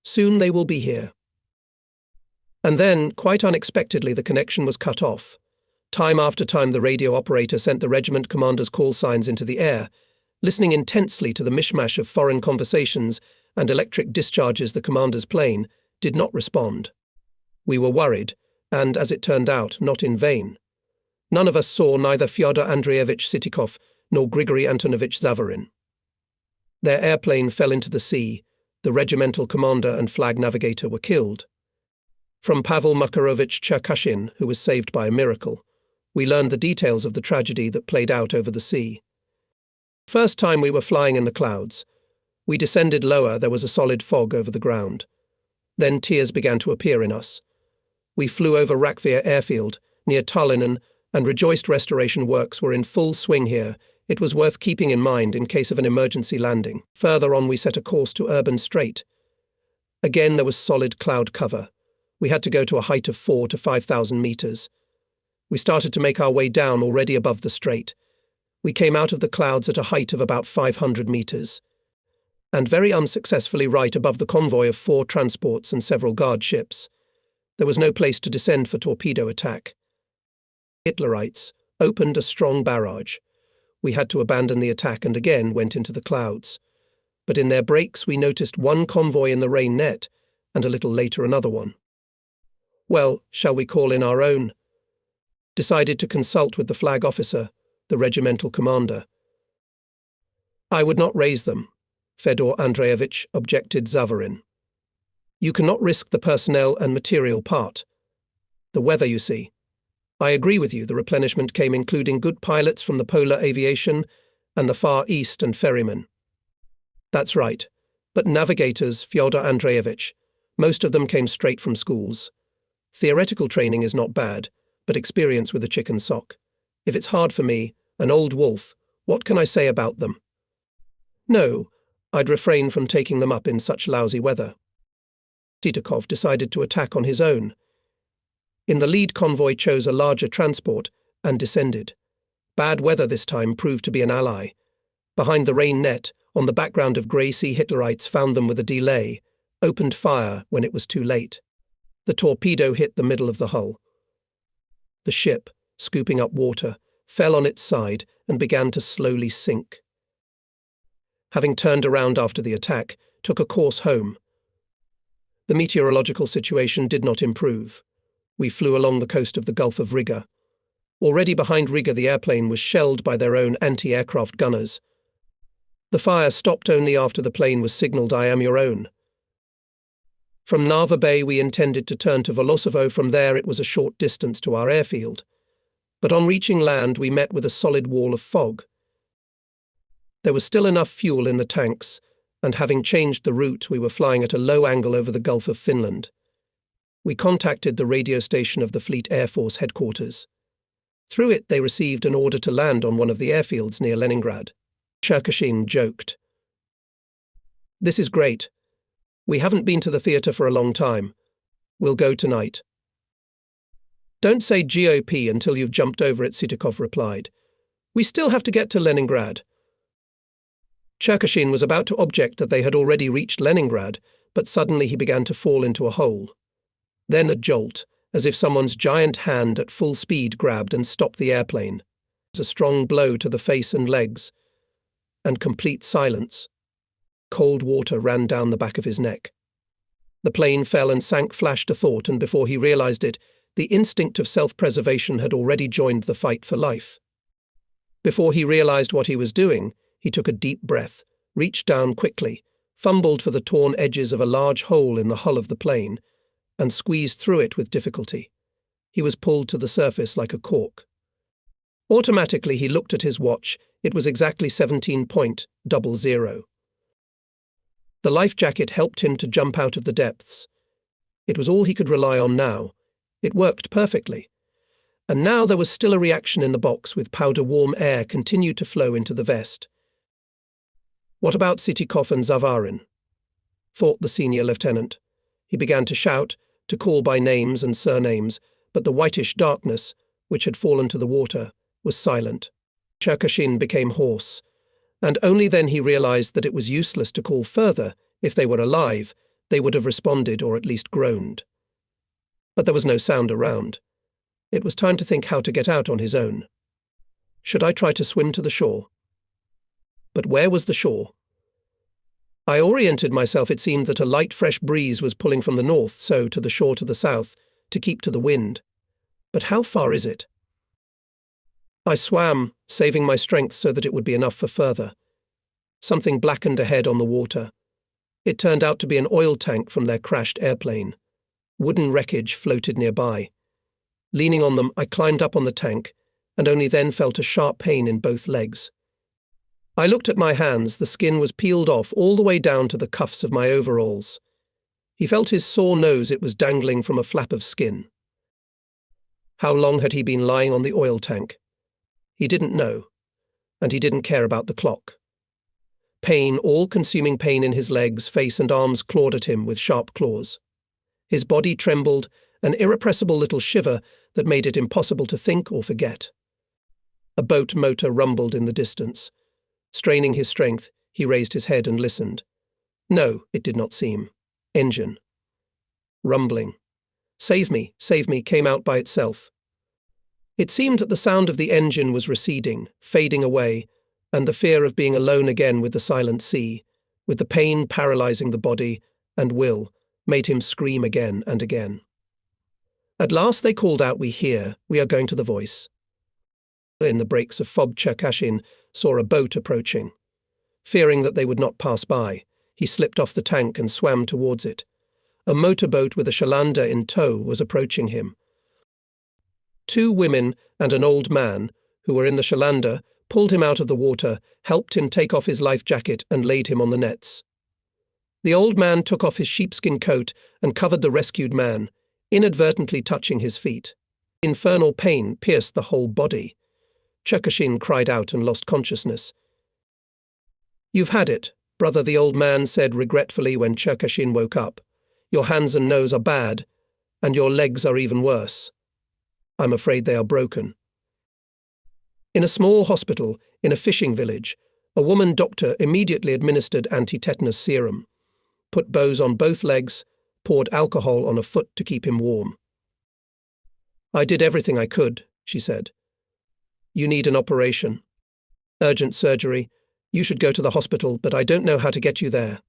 Soon they will be here." And then, quite unexpectedly, the connection was cut off. Time after time the radio operator sent the regiment commander's call signs into the air. Listening intensely to the mishmash of foreign conversations and electric discharges the commander's plane, did not respond. We were worried, and, as it turned out, not in vain. None of us saw neither Fyodor Andreevich Sitikov nor Grigory Antonovich Zavarin. Their airplane fell into the sea. The regimental commander and flag navigator were killed. From Pavel Makarovich Cherkashin, who was saved by a miracle, we learned the details of the tragedy that played out over the sea. First time we were flying in the clouds. We descended lower, there was a solid fog over the ground. Then tears began to appear in us. We flew over Rakvere airfield, near Tallinn, and rejoiced restoration works were in full swing here. It was worth keeping in mind in case of an emergency landing. Further on we set a course to Urban Strait. Again there was solid cloud cover. We had to go to a height of 4,000 to 5,000 meters. We started to make our way down already above the strait. We came out of the clouds at a height of about 500 meters. And very unsuccessfully right above the convoy of 4 transports and several guard ships. There was no place to descend for torpedo attack. Hitlerites opened a strong barrage. We had to abandon the attack and again went into the clouds. But in their breaks we noticed one convoy in the rain net, and a little later another one. Well, shall we call in our own? Decided to consult with the flag officer, the regimental commander. "I would not raise them," Fedor Andreevich objected Zavarin. "You cannot risk the personnel and material part. The weather, you see. I agree with you, the replenishment came including good pilots from the Polar Aviation and the Far East and ferrymen." "That's right. But navigators, Fyodor Andreevich, most of them came straight from schools. Theoretical training is not bad, but experience with a chicken sock. If it's hard for me, an old wolf, what can I say about them? No, I'd refrain from taking them up in such lousy weather." Sitikov decided to attack on his own. In the lead convoy chose a larger transport and descended. Bad weather this time proved to be an ally. Behind the rain net, on the background of grey sea Hitlerites found them with a delay, opened fire when it was too late. The torpedo hit the middle of the hull. The ship, scooping up water, fell on its side and began to slowly sink. Having turned around after the attack, took a course home. The meteorological situation did not improve. We flew along the coast of the Gulf of Riga. Already behind Riga the airplane was shelled by their own anti-aircraft gunners. The fire stopped only after the plane was signalled "I am your own." From Narva Bay we intended to turn to Volosovo. From there it was a short distance to our airfield. But on reaching land we met with a solid wall of fog. There was still enough fuel in the tanks, and having changed the route we were flying at a low angle over the Gulf of Finland. We contacted the radio station of the Fleet Air Force headquarters. Through it they received an order to land on one of the airfields near Leningrad. Cherkashin joked. "This is great. We haven't been to the theatre for a long time. We'll go tonight." "Don't say GOP until you've jumped over it," Sitikov replied. "We still have to get to Leningrad." Cherkashin was about to object that they had already reached Leningrad, but suddenly he began to fall into a hole. Then a jolt, as if someone's giant hand at full speed grabbed and stopped the airplane. It was a strong blow to the face and legs, and complete silence. Cold water ran down the back of his neck. The plane fell and sank, flashed a thought, and before he realized it, the instinct of self-preservation had already joined the fight for life. Before he realized what he was doing, he took a deep breath, reached down quickly, fumbled for the torn edges of a large hole in the hull of the plane, and squeezed through it with difficulty. He was pulled to the surface like a cork. Automatically he looked at his watch. It was exactly 17:00. The life jacket helped him to jump out of the depths. It was all he could rely on now. It worked perfectly. And now there was still a reaction in the box, with powder-warm air continued to flow into the vest. "What about Sitikov and Zavarin?" thought the senior lieutenant. He began to shout, to call by names and surnames, but the whitish darkness, which had fallen to the water, was silent. Cherkashin became hoarse, and only then he realized that it was useless to call further. If they were alive, they would have responded or at least groaned. But there was no sound around. It was time to think how to get out on his own. Should I try to swim to the shore? But where was the shore? I oriented myself. It seemed that a light, fresh breeze was pulling from the north, so to the shore to the south, to keep to the wind. But how far is it? I swam, saving my strength so that it would be enough for further. Something blackened ahead on the water. It turned out to be an oil tank from their crashed airplane. Wooden wreckage floated nearby. Leaning on them, I climbed up on the tank, and only then felt a sharp pain in both legs. I looked at my hands. The skin was peeled off all the way down to the cuffs of my overalls. He felt his sore nose. It was dangling from a flap of skin. How long had he been lying on the oil tank? He didn't know, and he didn't care about the clock. Pain, all-consuming pain in his legs, face and arms clawed at him with sharp claws. His body trembled, an irrepressible little shiver that made it impossible to think or forget. A boat motor rumbled in the distance. Straining his strength, he raised his head and listened. No, it did not seem. Engine. Rumbling. Save me, came out by itself. It seemed that the sound of the engine was receding, fading away, and the fear of being alone again with the silent sea, with the pain paralyzing the body and will, made him scream again and again. At last they called out, "We hear, we are going to the voice." In the breaks of fog, Cherkashin saw a boat approaching. Fearing that they would not pass by, he slipped off the tank and swam towards it. A motorboat with a shalander in tow was approaching him. 2 women and an old man, who were in the shalander, pulled him out of the water, helped him take off his life jacket and laid him on the nets. The old man took off his sheepskin coat and covered the rescued man, inadvertently touching his feet. Infernal pain pierced the whole body. Cherkashin cried out and lost consciousness. "You've had it, brother," the old man said regretfully when Cherkashin woke up. "Your hands and nose are bad, and your legs are even worse. I'm afraid they are broken." In a small hospital, in a fishing village, a woman doctor immediately administered anti-tetanus serum, put bows on both legs, poured alcohol on a foot to keep him warm. "I did everything I could," she said. "You need an operation. Urgent surgery. You should go to the hospital, but I don't know how to get you there."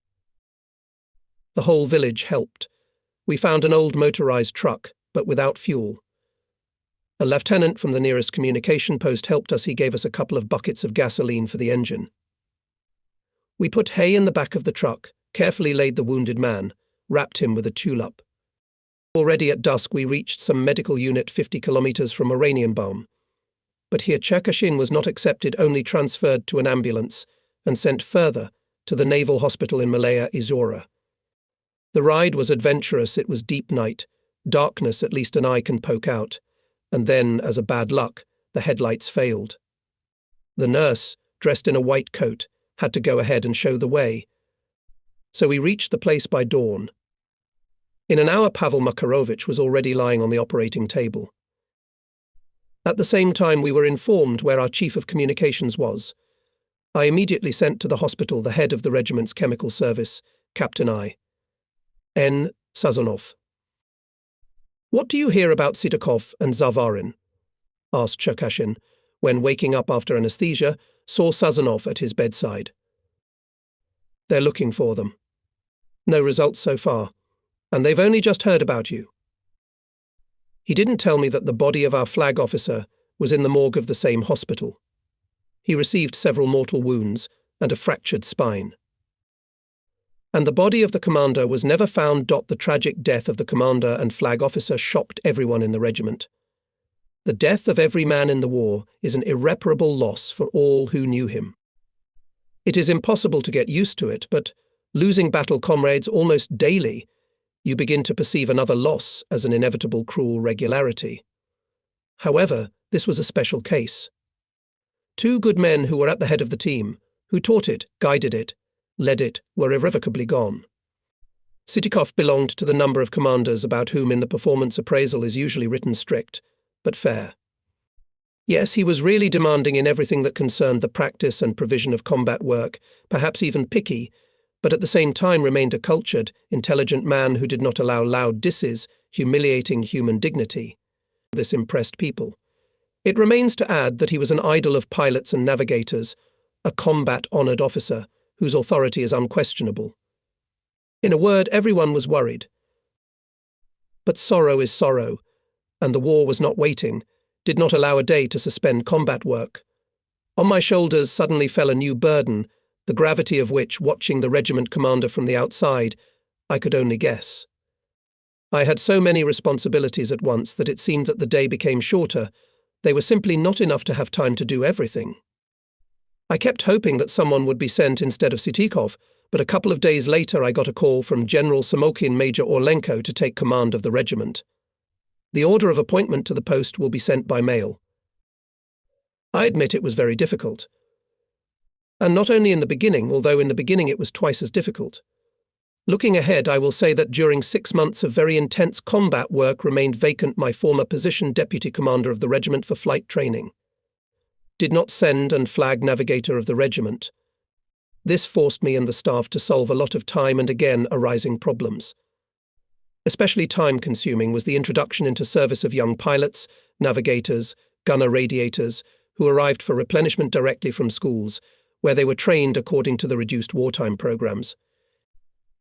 The whole village helped. We found an old motorized truck, but without fuel. A lieutenant from the nearest communication post helped us. He gave us a couple of buckets of gasoline for the engine. We put hay in the back of the truck, carefully laid the wounded man, wrapped him with a tulip. Already at dusk we reached some medical unit 50 kilometers from Oranienbaum. But here Cherkashin was not accepted, only transferred to an ambulance and sent further to the naval hospital in Malaya Izora. The ride was adventurous. It was deep night, darkness at least an eye can poke out, and then, as a bad luck, the headlights failed. The nurse, dressed in a white coat, had to go ahead and show the way. So we reached the place by dawn. In an hour, Pavel Makarovich was already lying on the operating table. At the same time, we were informed where our chief of communications was. I immediately sent to the hospital the head of the regiment's chemical service, Captain I.N. Sazonov. "What do you hear about Sitakov and Zavarin?" asked Cherkashin, when, waking up after anesthesia, saw Sazonov at his bedside. "They're looking for them. No results so far, and they've only just heard about you." He didn't tell me that the body of our flag officer was in the morgue of the same hospital. He received several mortal wounds and a fractured spine. And the body of the commander was never found. The tragic death of the commander and flag officer shocked everyone in the regiment. The death of every man in the war is an irreparable loss for all who knew him. It is impossible to get used to it, but losing battle comrades almost daily, you begin to perceive another loss as an inevitable cruel regularity. However, this was a special case. Two good men who were at the head of the team, who taught it, guided it, led it, were irrevocably gone. Sitakov belonged to the number of commanders about whom in the performance appraisal is usually written strict, but fair. Yes, he was really demanding in everything that concerned the practice and provision of combat work, perhaps even picky, but at the same time remained a cultured, intelligent man who did not allow loud disses, humiliating human dignity. This impressed people. It remains to add that he was an idol of pilots and navigators, a combat-honoured officer whose authority is unquestionable. In a word, everyone was worried. But sorrow is sorrow, and the war was not waiting, did not allow a day to suspend combat work. On my shoulders suddenly fell a new burden, the gravity of which, watching the regiment commander from the outside, I could only guess. I had so many responsibilities at once that it seemed that the day became shorter. They were simply not enough to have time to do everything. I kept hoping that someone would be sent instead of Sitakov, but a couple of days later I got a call from General Samokhin Major Orlenko to take command of the regiment. The order of appointment to the post will be sent by mail. I admit it was very difficult. And not only in the beginning, although in the beginning it was twice as difficult. Looking ahead, I will say that during 6 months of very intense combat work remained vacant my former position, deputy commander of the regiment for flight training. Did not send and flag navigator of the regiment. This forced me and the staff to solve a lot of time and again arising problems. Especially time-consuming was the introduction into service of young pilots, navigators, gunner radiators, who arrived for replenishment directly from schools, where they were trained according to the reduced wartime programs.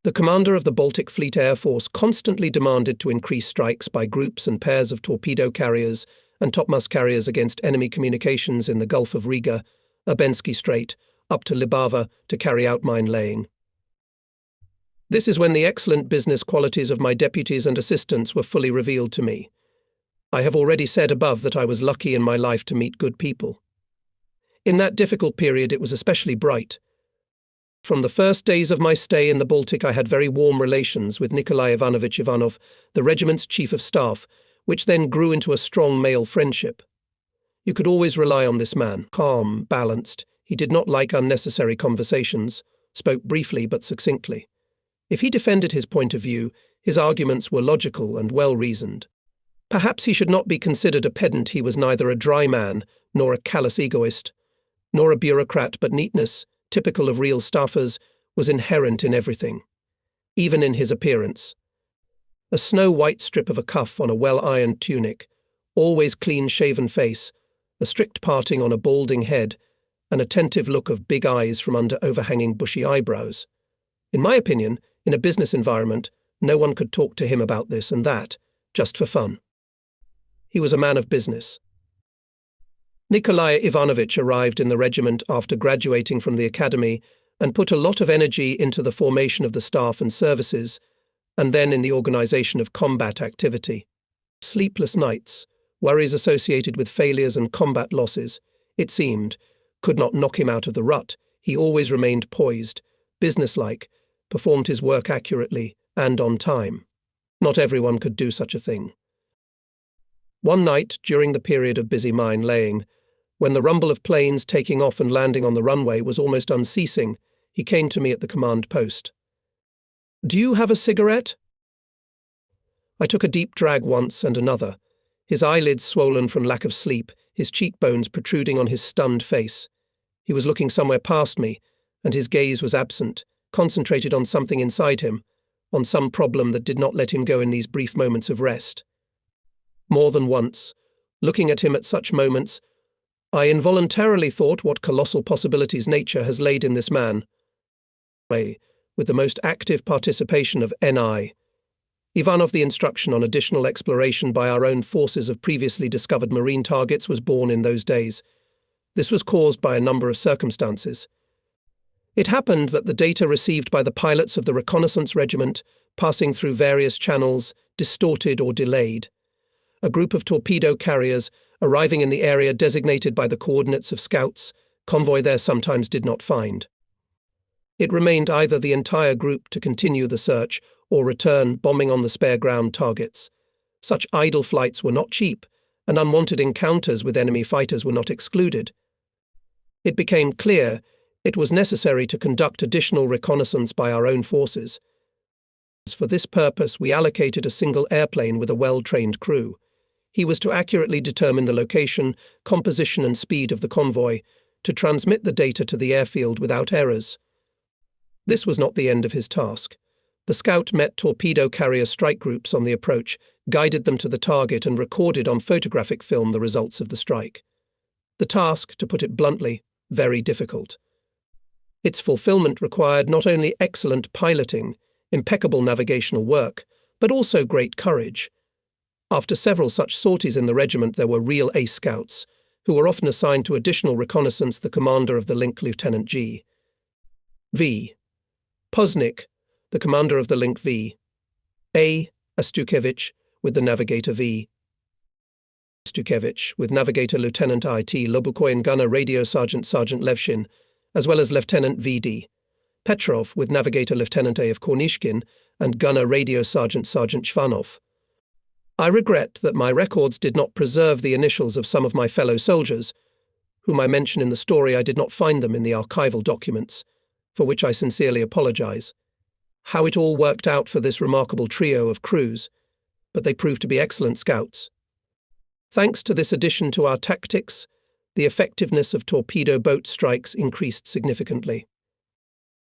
The commander of the Baltic Fleet Air Force constantly demanded to increase strikes by groups and pairs of torpedo carriers and topmast carriers against enemy communications in the Gulf of Riga, Abensky Strait, up to Libava to carry out mine laying. This is when the excellent business qualities of my deputies and assistants were fully revealed to me. I have already said above that I was lucky in my life to meet good people. In that difficult period it was especially bright. From the first days of my stay in the Baltic I had very warm relations with Nikolai Ivanovich Ivanov, the regiment's chief of staff, which then grew into a strong male friendship. You could always rely on this man, calm, balanced. He did not like unnecessary conversations, spoke briefly but succinctly. If he defended his point of view, his arguments were logical and well-reasoned. Perhaps he should not be considered a pedant. He was neither a dry man, nor a callous egoist, nor a bureaucrat, but neatness, typical of real staffers, was inherent in everything, even in his appearance. A snow-white strip of a cuff on a well-ironed tunic, always clean-shaven face, a strict parting on a balding head, an attentive look of big eyes from under overhanging bushy eyebrows. In my opinion, in a business environment, no one could talk to him about this and that, just for fun. He was a man of business. Nikolai Ivanovich arrived in the regiment after graduating from the academy and put a lot of energy into the formation of the staff and services, and then in the organization of combat activity. Sleepless nights, worries associated with failures and combat losses, it seemed, could not knock him out of the rut. He always remained poised, businesslike, performed his work accurately and on time. Not everyone could do such a thing. One night, during the period of busy mine laying, when the rumble of planes taking off and landing on the runway was almost unceasing, he came to me at the command post. "Do you have a cigarette?" I took a deep drag once and another, his eyelids swollen from lack of sleep, his cheekbones protruding on his stunned face. He was looking somewhere past me, and his gaze was absent, concentrated on something inside him, on some problem that did not let him go in these brief moments of rest. More than once, looking at him at such moments, I involuntarily thought what colossal possibilities nature has laid in this man. With the most active participation of NI. Ivanov, the instruction on additional exploration by our own forces of previously discovered marine targets was born in those days. This was caused by a number of circumstances. It happened that the data received by the pilots of the reconnaissance regiment, passing through various channels, distorted or delayed. A group of torpedo carriers, arriving in the area designated by the coordinates of scouts, convoy there sometimes did not find. It remained either the entire group to continue the search or return bombing on the spare ground targets. Such idle flights were not cheap, and unwanted encounters with enemy fighters were not excluded. It became clear it was necessary to conduct additional reconnaissance by our own forces. For this purpose, we allocated a single airplane with a well-trained crew. He was to accurately determine the location, composition and speed of the convoy, to transmit the data to the airfield without errors. This was not the end of his task. The scout met torpedo carrier strike groups on the approach, guided them to the target and recorded on photographic film the results of the strike. The task, to put it bluntly, very difficult. Its fulfillment required not only excellent piloting, impeccable navigational work, but also great courage. After several such sorties in the regiment, there were real ace scouts, who were often assigned to additional reconnaissance, the commander of the link, Lieutenant G. V. Poznik, the commander of the link V. A. Astukevich, with the navigator V. Astukevich, with navigator Lieutenant I.T. Lobukoy, gunner radio Sergeant Levshin, as well as Lieutenant V.D. Petrov, with navigator Lieutenant A.F. Kornishkin, and gunner radio Sergeant Shvanov. I regret that my records did not preserve the initials of some of my fellow soldiers, whom I mention in the story. I did not find them in the archival documents, for which I sincerely apologize. How it all worked out for this remarkable trio of crews, but they proved to be excellent scouts. Thanks to this addition to our tactics, the effectiveness of torpedo boat strikes increased significantly.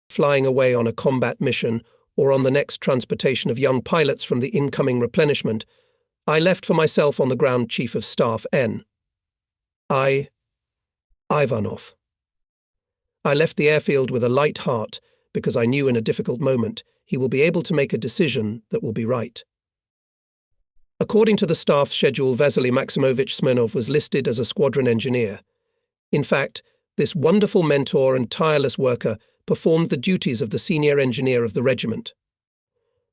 Flying away on a combat mission or on the next transportation of young pilots from the incoming replenishment, I left for myself on the ground Chief of Staff N. Ivanov. I left the airfield with a light heart because I knew in a difficult moment he will be able to make a decision that will be right. According to the staff schedule, Vasily Maximovich Smirnov was listed as a squadron engineer. In fact, this wonderful mentor and tireless worker performed the duties of the senior engineer of the regiment.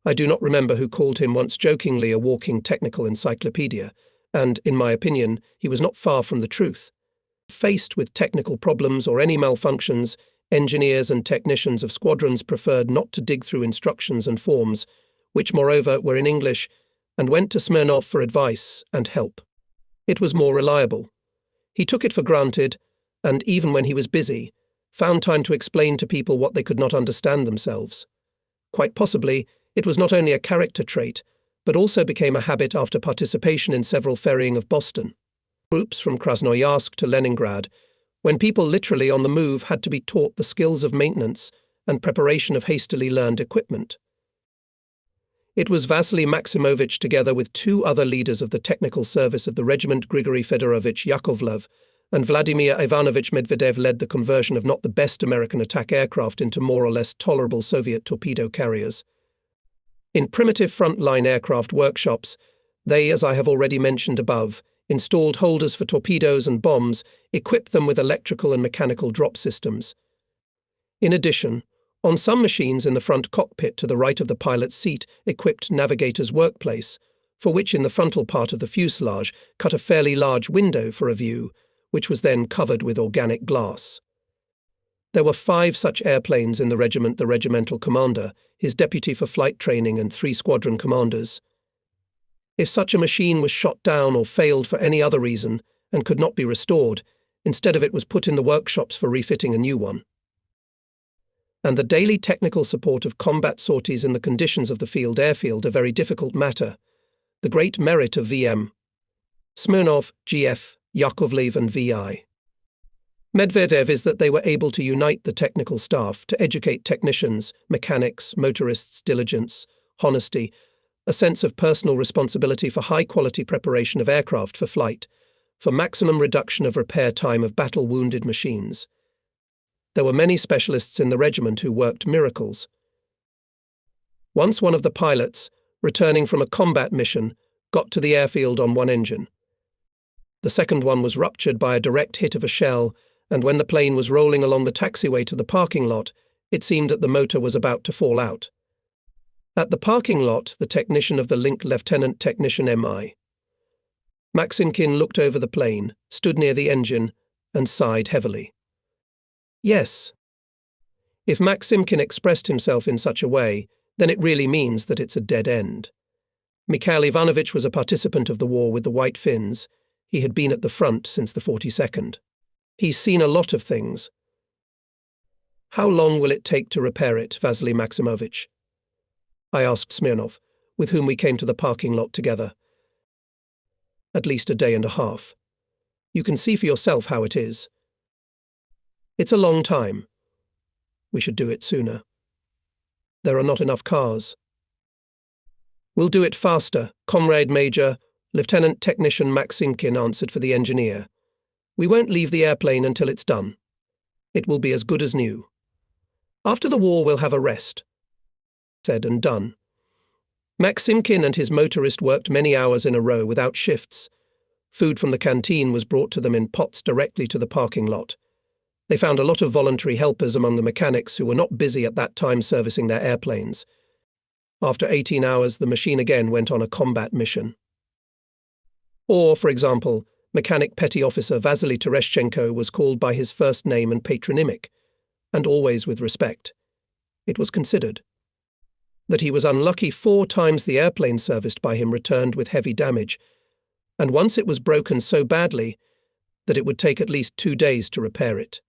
I do not remember who called him once jokingly a walking technical encyclopedia, and, in my opinion, he was not far from the truth. Faced with technical problems or any malfunctions, engineers and technicians of squadrons preferred not to dig through instructions and forms, which moreover were in English, and went to Smirnov for advice and help. It was more reliable. He took it for granted, and even when he was busy, found time to explain to people what they could not understand themselves. Quite possibly, it was not only a character trait, but also became a habit after participation in several ferrying of Boston. Groups from Krasnoyarsk to Leningrad, when people literally on the move had to be taught the skills of maintenance and preparation of hastily learned equipment. It was Vasily Maximovich, together with two other leaders of the technical service of the regiment, Grigory Fedorovich Yakovlev and Vladimir Ivanovich Medvedev, led the conversion of not the best American attack aircraft into more or less tolerable Soviet torpedo carriers. In primitive frontline aircraft workshops, they, as I have already mentioned above, installed holders for torpedoes and bombs, equipped them with electrical and mechanical drop systems. In addition, on some machines in the front cockpit to the right of the pilot's seat, equipped navigator's workplace, for which in the frontal part of the fuselage cut a fairly large window for a view, which was then covered with organic glass. There were 5 such airplanes in the regiment: the regimental commander, his deputy for flight training, and 3 squadron commanders. If such a machine was shot down or failed for any other reason and could not be restored, instead of it was put in the workshops for refitting a new one. And the daily technical support of combat sorties in the conditions of the airfield a very difficult matter. The great merit of VM. Smirnov, GF, Yakovlev and VI. Medvedev is that they were able to unite the technical staff to educate technicians, mechanics, motorists, diligence, honesty, a sense of personal responsibility for high-quality preparation of aircraft for flight, for maximum reduction of repair time of battle-wounded machines. There were many specialists in the regiment who worked miracles. Once one of the pilots, returning from a combat mission, got to the airfield on one engine. The second one was ruptured by a direct hit of a shell, and when the plane was rolling along the taxiway to the parking lot, it seemed that the motor was about to fall out. At the parking lot, the technician of the link, Lieutenant Technician M.I. Maximkin looked over the plane, stood near the engine, and sighed heavily. Yes. If Maximkin expressed himself in such a way, then it really means that it's a dead end. Mikhail Ivanovich was a participant of the war with the White Finns. He had been at the front since the 42nd. He's seen a lot of things. How long will it take to repair it, Vasily Maximovich? I asked Smirnov, with whom we came to the parking lot together. At least a day and a half. You can see for yourself how it is. It's a long time. We should do it sooner. There are not enough cars. We'll do it faster, Comrade Major. Lieutenant Technician Maximkin answered for the engineer. We won't leave the airplane until it's done. It will be as good as new. After the war we'll have a rest. Said and done. Maximkin and his motorist worked many hours in a row without shifts. Food from the canteen was brought to them in pots directly to the parking lot. They found a lot of voluntary helpers among the mechanics who were not busy at that time servicing their airplanes. After 18 hours, the machine again went on a combat mission. Or, for example, Mechanic Petty Officer Vasily Tereshchenko was called by his first name and patronymic, and always with respect. It was considered that he was unlucky 4 times the airplane serviced by him returned with heavy damage, and once it was broken so badly that it would take at least 2 days to repair it.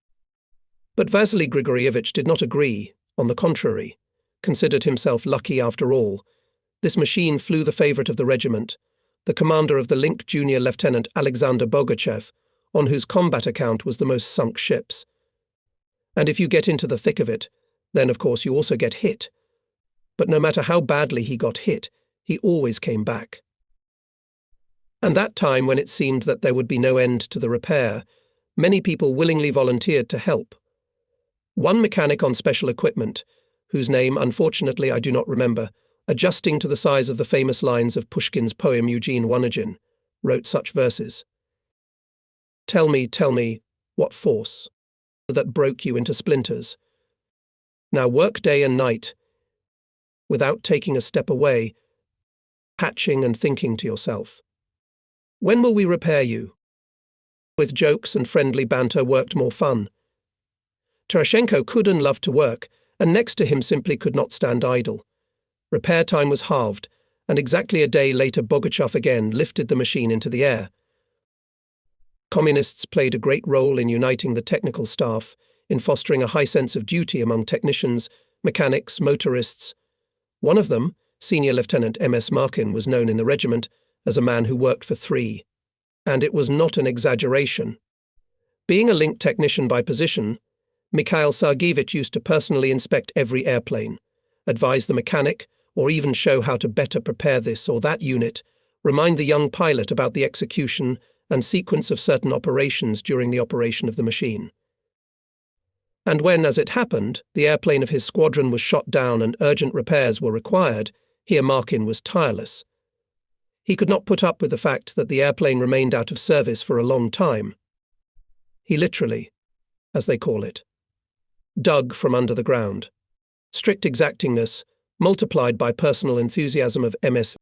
But Vasily Grigorievich did not agree, on the contrary, considered himself lucky after all. This machine flew the favourite of the regiment, the commander of the Link Junior Lieutenant Alexander Bogachev, on whose combat account was the most sunk ships. And if you get into the thick of it, then of course you also get hit. But no matter how badly he got hit, he always came back. And that time when it seemed that there would be no end to the repair, many people willingly volunteered to help. One mechanic on special equipment, whose name unfortunately I do not remember, adjusting to the size of the famous lines of Pushkin's poem Eugene Onegin, wrote such verses. Tell me, what force that broke you into splinters? Now work day and night, without taking a step away, patching and thinking to yourself. When will we repair you? With jokes and friendly banter worked more fun. Tereshchenko could and loved to work, and next to him simply could not stand idle. Repair time was halved, and exactly a day later Bogachev again lifted the machine into the air. Communists played a great role in uniting the technical staff, in fostering a high sense of duty among technicians, mechanics, motorists. One of them, Senior Lieutenant M.S. Markin, was known in the regiment as a man who worked for 3. And it was not an exaggeration. Being a link technician by position, Mikhail Sergeyevich used to personally inspect every airplane, advise the mechanic, or even show how to better prepare this or that unit, remind the young pilot about the execution and sequence of certain operations during the operation of the machine. And when, as it happened, the airplane of his squadron was shot down and urgent repairs were required, here Markin was tireless. He could not put up with the fact that the airplane remained out of service for a long time. He literally, as they call it, dug from under the ground. Strict exactingness, multiplied by personal enthusiasm of MS.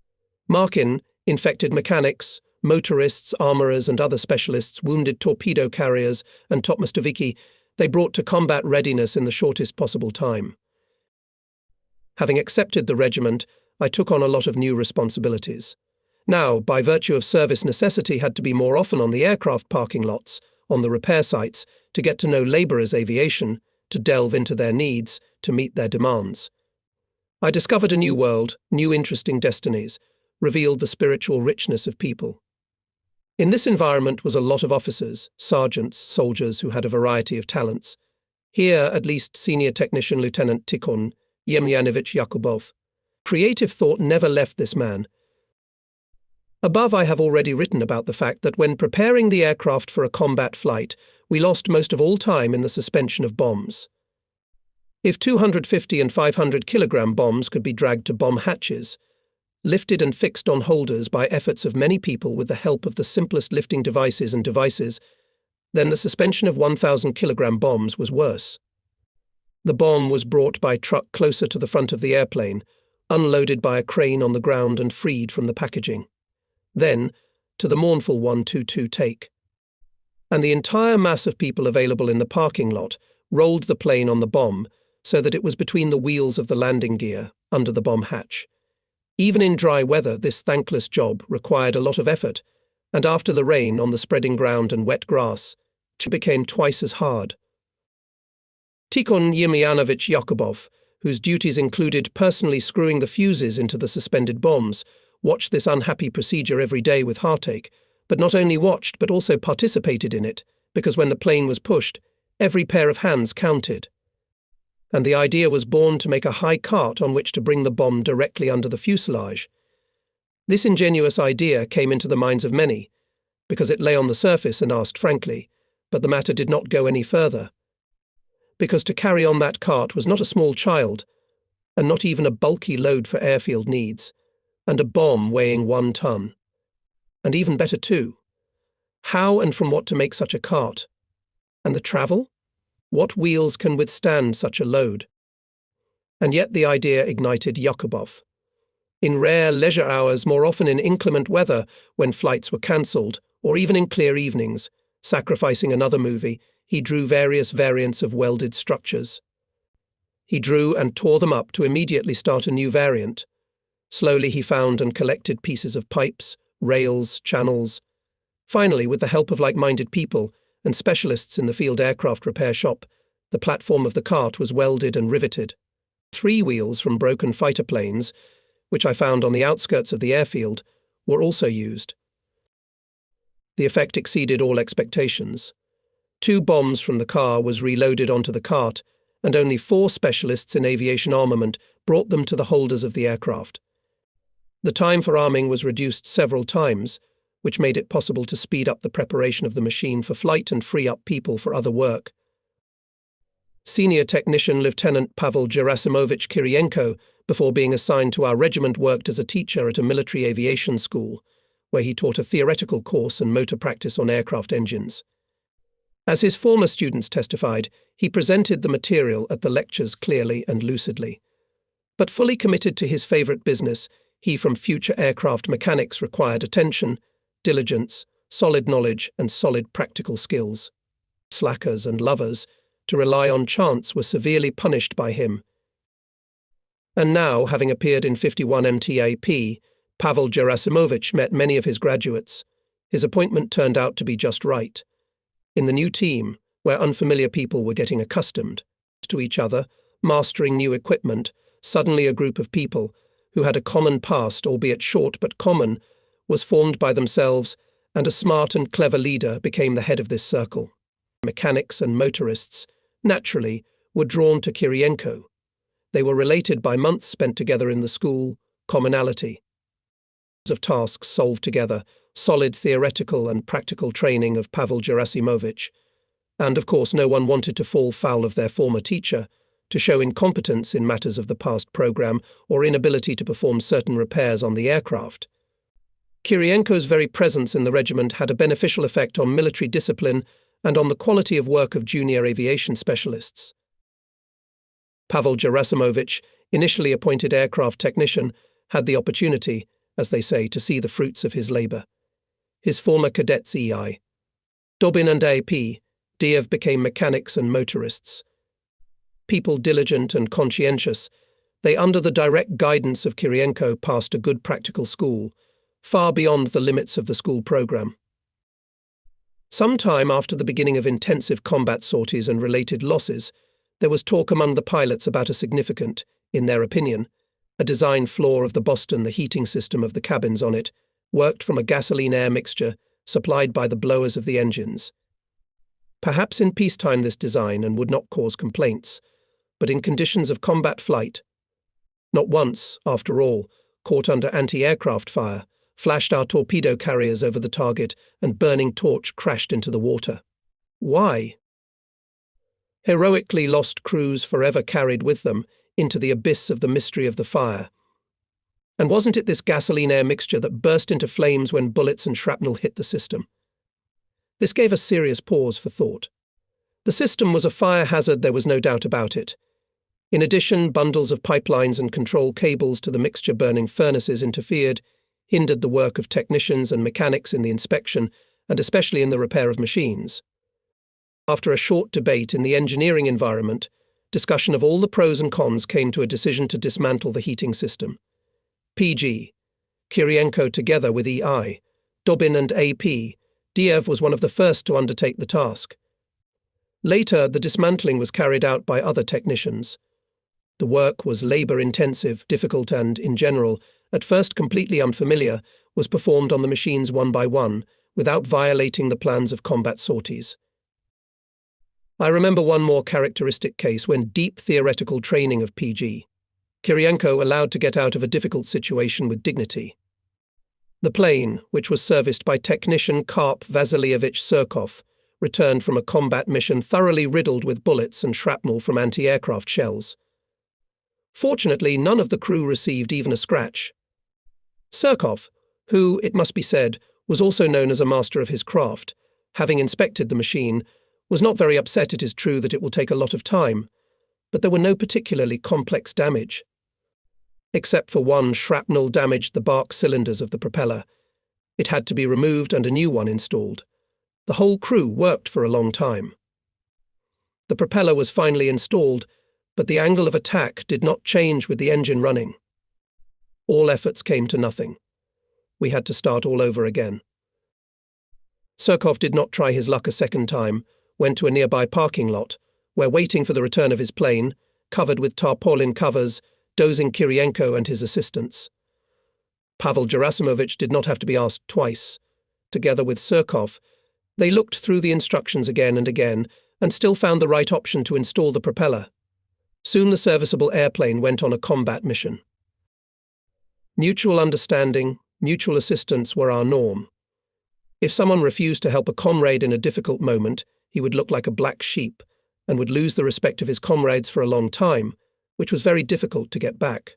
Markin infected mechanics, motorists, armourers and other specialists, wounded torpedo carriers and topmostoviki, they brought to combat readiness in the shortest possible time. Having accepted the regiment, I took on a lot of new responsibilities. Now, by virtue of service necessity, had to be more often on the aircraft parking lots, on the repair sites, to get to know labourers' aviation, to delve into their needs, to meet their demands. I discovered a new world, new interesting destinies, revealed the spiritual richness of people. In this environment was a lot of officers, sergeants, soldiers who had a variety of talents. Here, at least, Senior Technician Lieutenant Tikhon Yemyanovich Yakubov. Creative thought never left this man. Above, I have already written about the fact that when preparing the aircraft for a combat flight, we lost most of all time in the suspension of bombs. If 250 and 500 kilogram bombs could be dragged to bomb hatches, lifted and fixed on holders by efforts of many people with the help of the simplest lifting devices, then the suspension of 1,000 kilogram bombs was worse. The bomb was brought by truck closer to the front of the airplane, unloaded by a crane on the ground and freed from the packaging. Then, to the mournful 1-2-2 take. And the entire mass of people available in the parking lot rolled the plane on the bomb so that it was between the wheels of the landing gear, under the bomb hatch. Even in dry weather, this thankless job required a lot of effort, and after the rain on the spreading ground and wet grass, it became twice as hard. Tikhon Yemyanovich Yakubov, whose duties included personally screwing the fuses into the suspended bombs, watched this unhappy procedure every day with heartache, but not only watched but also participated in it, because when the plane was pushed, every pair of hands counted. And the idea was born to make a high cart on which to bring the bomb directly under the fuselage. This ingenious idea came into the minds of many, because it lay on the surface and asked frankly, but the matter did not go any further. Because to carry on that cart was not a small child, and not even a bulky load for airfield needs, and a bomb weighing 1 ton. And even better too, how and from what to make such a cart? And the travel? What wheels can withstand such a load? And yet the idea ignited Yakubov. In rare leisure hours, more often in inclement weather, when flights were cancelled, or even in clear evenings, sacrificing another movie, he drew various variants of welded structures. He drew and tore them up to immediately start a new variant. Slowly he found and collected pieces of pipes, rails, channels. Finally, with the help of like-minded people and specialists in the field aircraft repair shop, the platform of the cart was welded and riveted. 3 wheels from broken fighter planes, which I found on the outskirts of the airfield, were also used. The effect exceeded all expectations. 2 bombs from the car was reloaded onto the cart, and only 4 specialists in aviation armament brought them to the holders of the aircraft. The time for arming was reduced several times, which made it possible to speed up the preparation of the machine for flight and free up people for other work. Senior Technician Lieutenant Pavel Gerasimovich Kirienko, before being assigned to our regiment, worked as a teacher at a military aviation school, where he taught a theoretical course and motor practice on aircraft engines. As his former students testified, he presented the material at the lectures clearly and lucidly. But fully committed to his favourite business, he from future aircraft mechanics required attention, diligence, solid knowledge, and solid practical skills. Slackers and lovers, to rely on chance, were severely punished by him. And now, having appeared in 51 MTAP, Pavel Gerasimovich met many of his graduates. His appointment turned out to be just right. In the new team, where unfamiliar people were getting accustomed to each other, mastering new equipment, suddenly a group of people, who had a common past, albeit short but common, was formed by themselves, and a smart and clever leader became the head of this circle. Mechanics and motorists, naturally, were drawn to Kirienko. They were related by months spent together in the school, commonality of tasks solved together, solid theoretical and practical training of Pavel Gerasimovich. And of course no one wanted to fall foul of their former teacher, to show incompetence in matters of the past program or inability to perform certain repairs on the aircraft. Kirienko's very presence in the regiment had a beneficial effect on military discipline and on the quality of work of junior aviation specialists. Pavel Gerasimovich, initially appointed aircraft technician, had the opportunity, as they say, to see the fruits of his labour. His former cadets EI. Dobin and AP, Diev became mechanics and motorists. People diligent and conscientious, they under the direct guidance of Kirienko passed a good practical school, far beyond the limits of the school program. Some time after the beginning of intensive combat sorties and related losses, there was talk among the pilots about a significant, in their opinion, a design flaw of the Boston. The heating system of the cabins on it worked from a gasoline-air mixture supplied by the blowers of the engines. Perhaps in peacetime this design and would not cause complaints, but in conditions of combat flight, not once, after all, caught under anti-aircraft fire, flashed our torpedo carriers over the target and burning torch crashed into the water. Why? Heroically lost crews forever carried with them into the abyss of the mystery of the fire. And wasn't it this gasoline-air mixture that burst into flames when bullets and shrapnel hit the system? This gave us serious pause for thought. The system was a fire hazard, there was no doubt about it. In addition, bundles of pipelines and control cables to the mixture-burning furnaces interfered, hindered the work of technicians and mechanics in the inspection, and especially in the repair of machines. After a short debate in the engineering environment, discussion of all the pros and cons came to a decision to dismantle the heating system. PG, Kirienko together with EI, Dobin and AP, Diev was one of the first to undertake the task. Later, the dismantling was carried out by other technicians. The work was labour-intensive, difficult and, in general, at first completely unfamiliar, was performed on the machines one by one, without violating the plans of combat sorties. I remember one more characteristic case when deep theoretical training of PG. Kirienko allowed to get out of a difficult situation with dignity. The plane, which was serviced by technician Karp Vasilievich Surkov, returned from a combat mission thoroughly riddled with bullets and shrapnel from anti-aircraft shells. Fortunately, none of the crew received even a scratch. Surkov, who, it must be said, was also known as a master of his craft, having inspected the machine, was not very upset. It is true that it will take a lot of time, but there were no particularly complex damage. Except for one shrapnel damaged the bark cylinders of the propeller. It had to be removed and a new one installed. The whole crew worked for a long time. The propeller was finally installed, but the angle of attack did not change with the engine running. All efforts came to nothing. We had to start all over again. Surkov did not try his luck a second time, went to a nearby parking lot, where waiting for the return of his plane, covered with tarpaulin covers, dozing Kirienko and his assistants. Pavel Gerasimovich did not have to be asked twice. Together with Surkov, they looked through the instructions again and again, and still found the right option to install the propeller. Soon the serviceable airplane went on a combat mission. Mutual understanding, mutual assistance were our norm. If someone refused to help a comrade in a difficult moment, he would look like a black sheep, and would lose the respect of his comrades for a long time, which was very difficult to get back.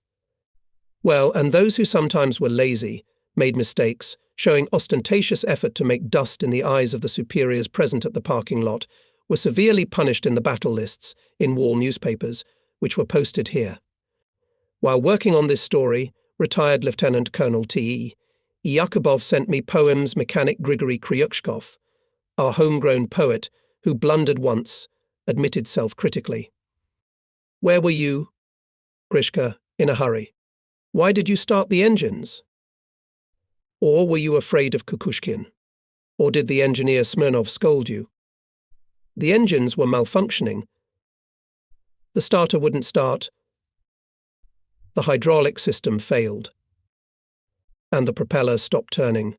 Well, and those who sometimes were lazy, made mistakes, showing ostentatious effort to make dust in the eyes of the superiors present at the parking lot, were severely punished in the battle lists, in wall newspapers, which were posted here. While working on this story, retired Lieutenant Colonel T.E. Yakubov sent me poems mechanic Grigory Kryushkov, our homegrown poet, who blundered once, admitted self-critically. Where were you, Grishka, in a hurry? Why did you start the engines? Or were you afraid of Kukushkin? Or did the engineer Smirnov scold you? The engines were malfunctioning. The starter wouldn't start. The hydraulic system failed. And the propeller stopped turning.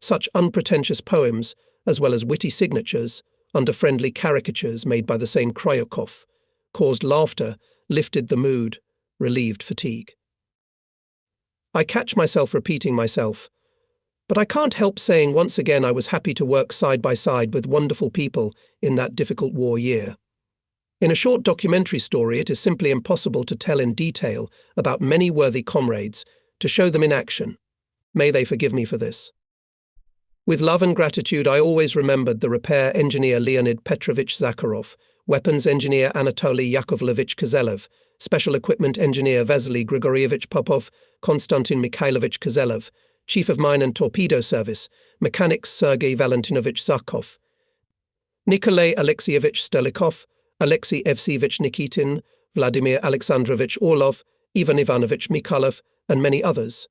Such unpretentious poems, as well as witty signatures, under friendly caricatures made by the same Kryukov, caused laughter, lifted the mood, relieved fatigue. I catch myself repeating myself, but I can't help saying once again I was happy to work side by side with wonderful people in that difficult war year. In a short documentary story, it is simply impossible to tell in detail about many worthy comrades, to show them in action. May they forgive me for this. With love and gratitude, I always remembered the repair engineer Leonid Petrovich Zakharov, weapons engineer Anatoly Yakovlevich Kozelev, special equipment engineer Vasily Grigorievich Popov, Konstantin Mikhailovich Kozelev, chief of mine and torpedo service, mechanics Sergei Valentinovich Zarkov, Nikolay Alexeyevich Stelikov, Alexey Evseyevich Nikitin, Vladimir Alexandrovich Orlov, Ivan Ivanovich Mikhailov, and many others.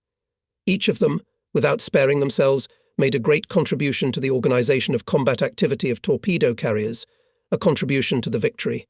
Each of them, without sparing themselves, made a great contribution to the organization of combat activity of torpedo carriers, a contribution to the victory.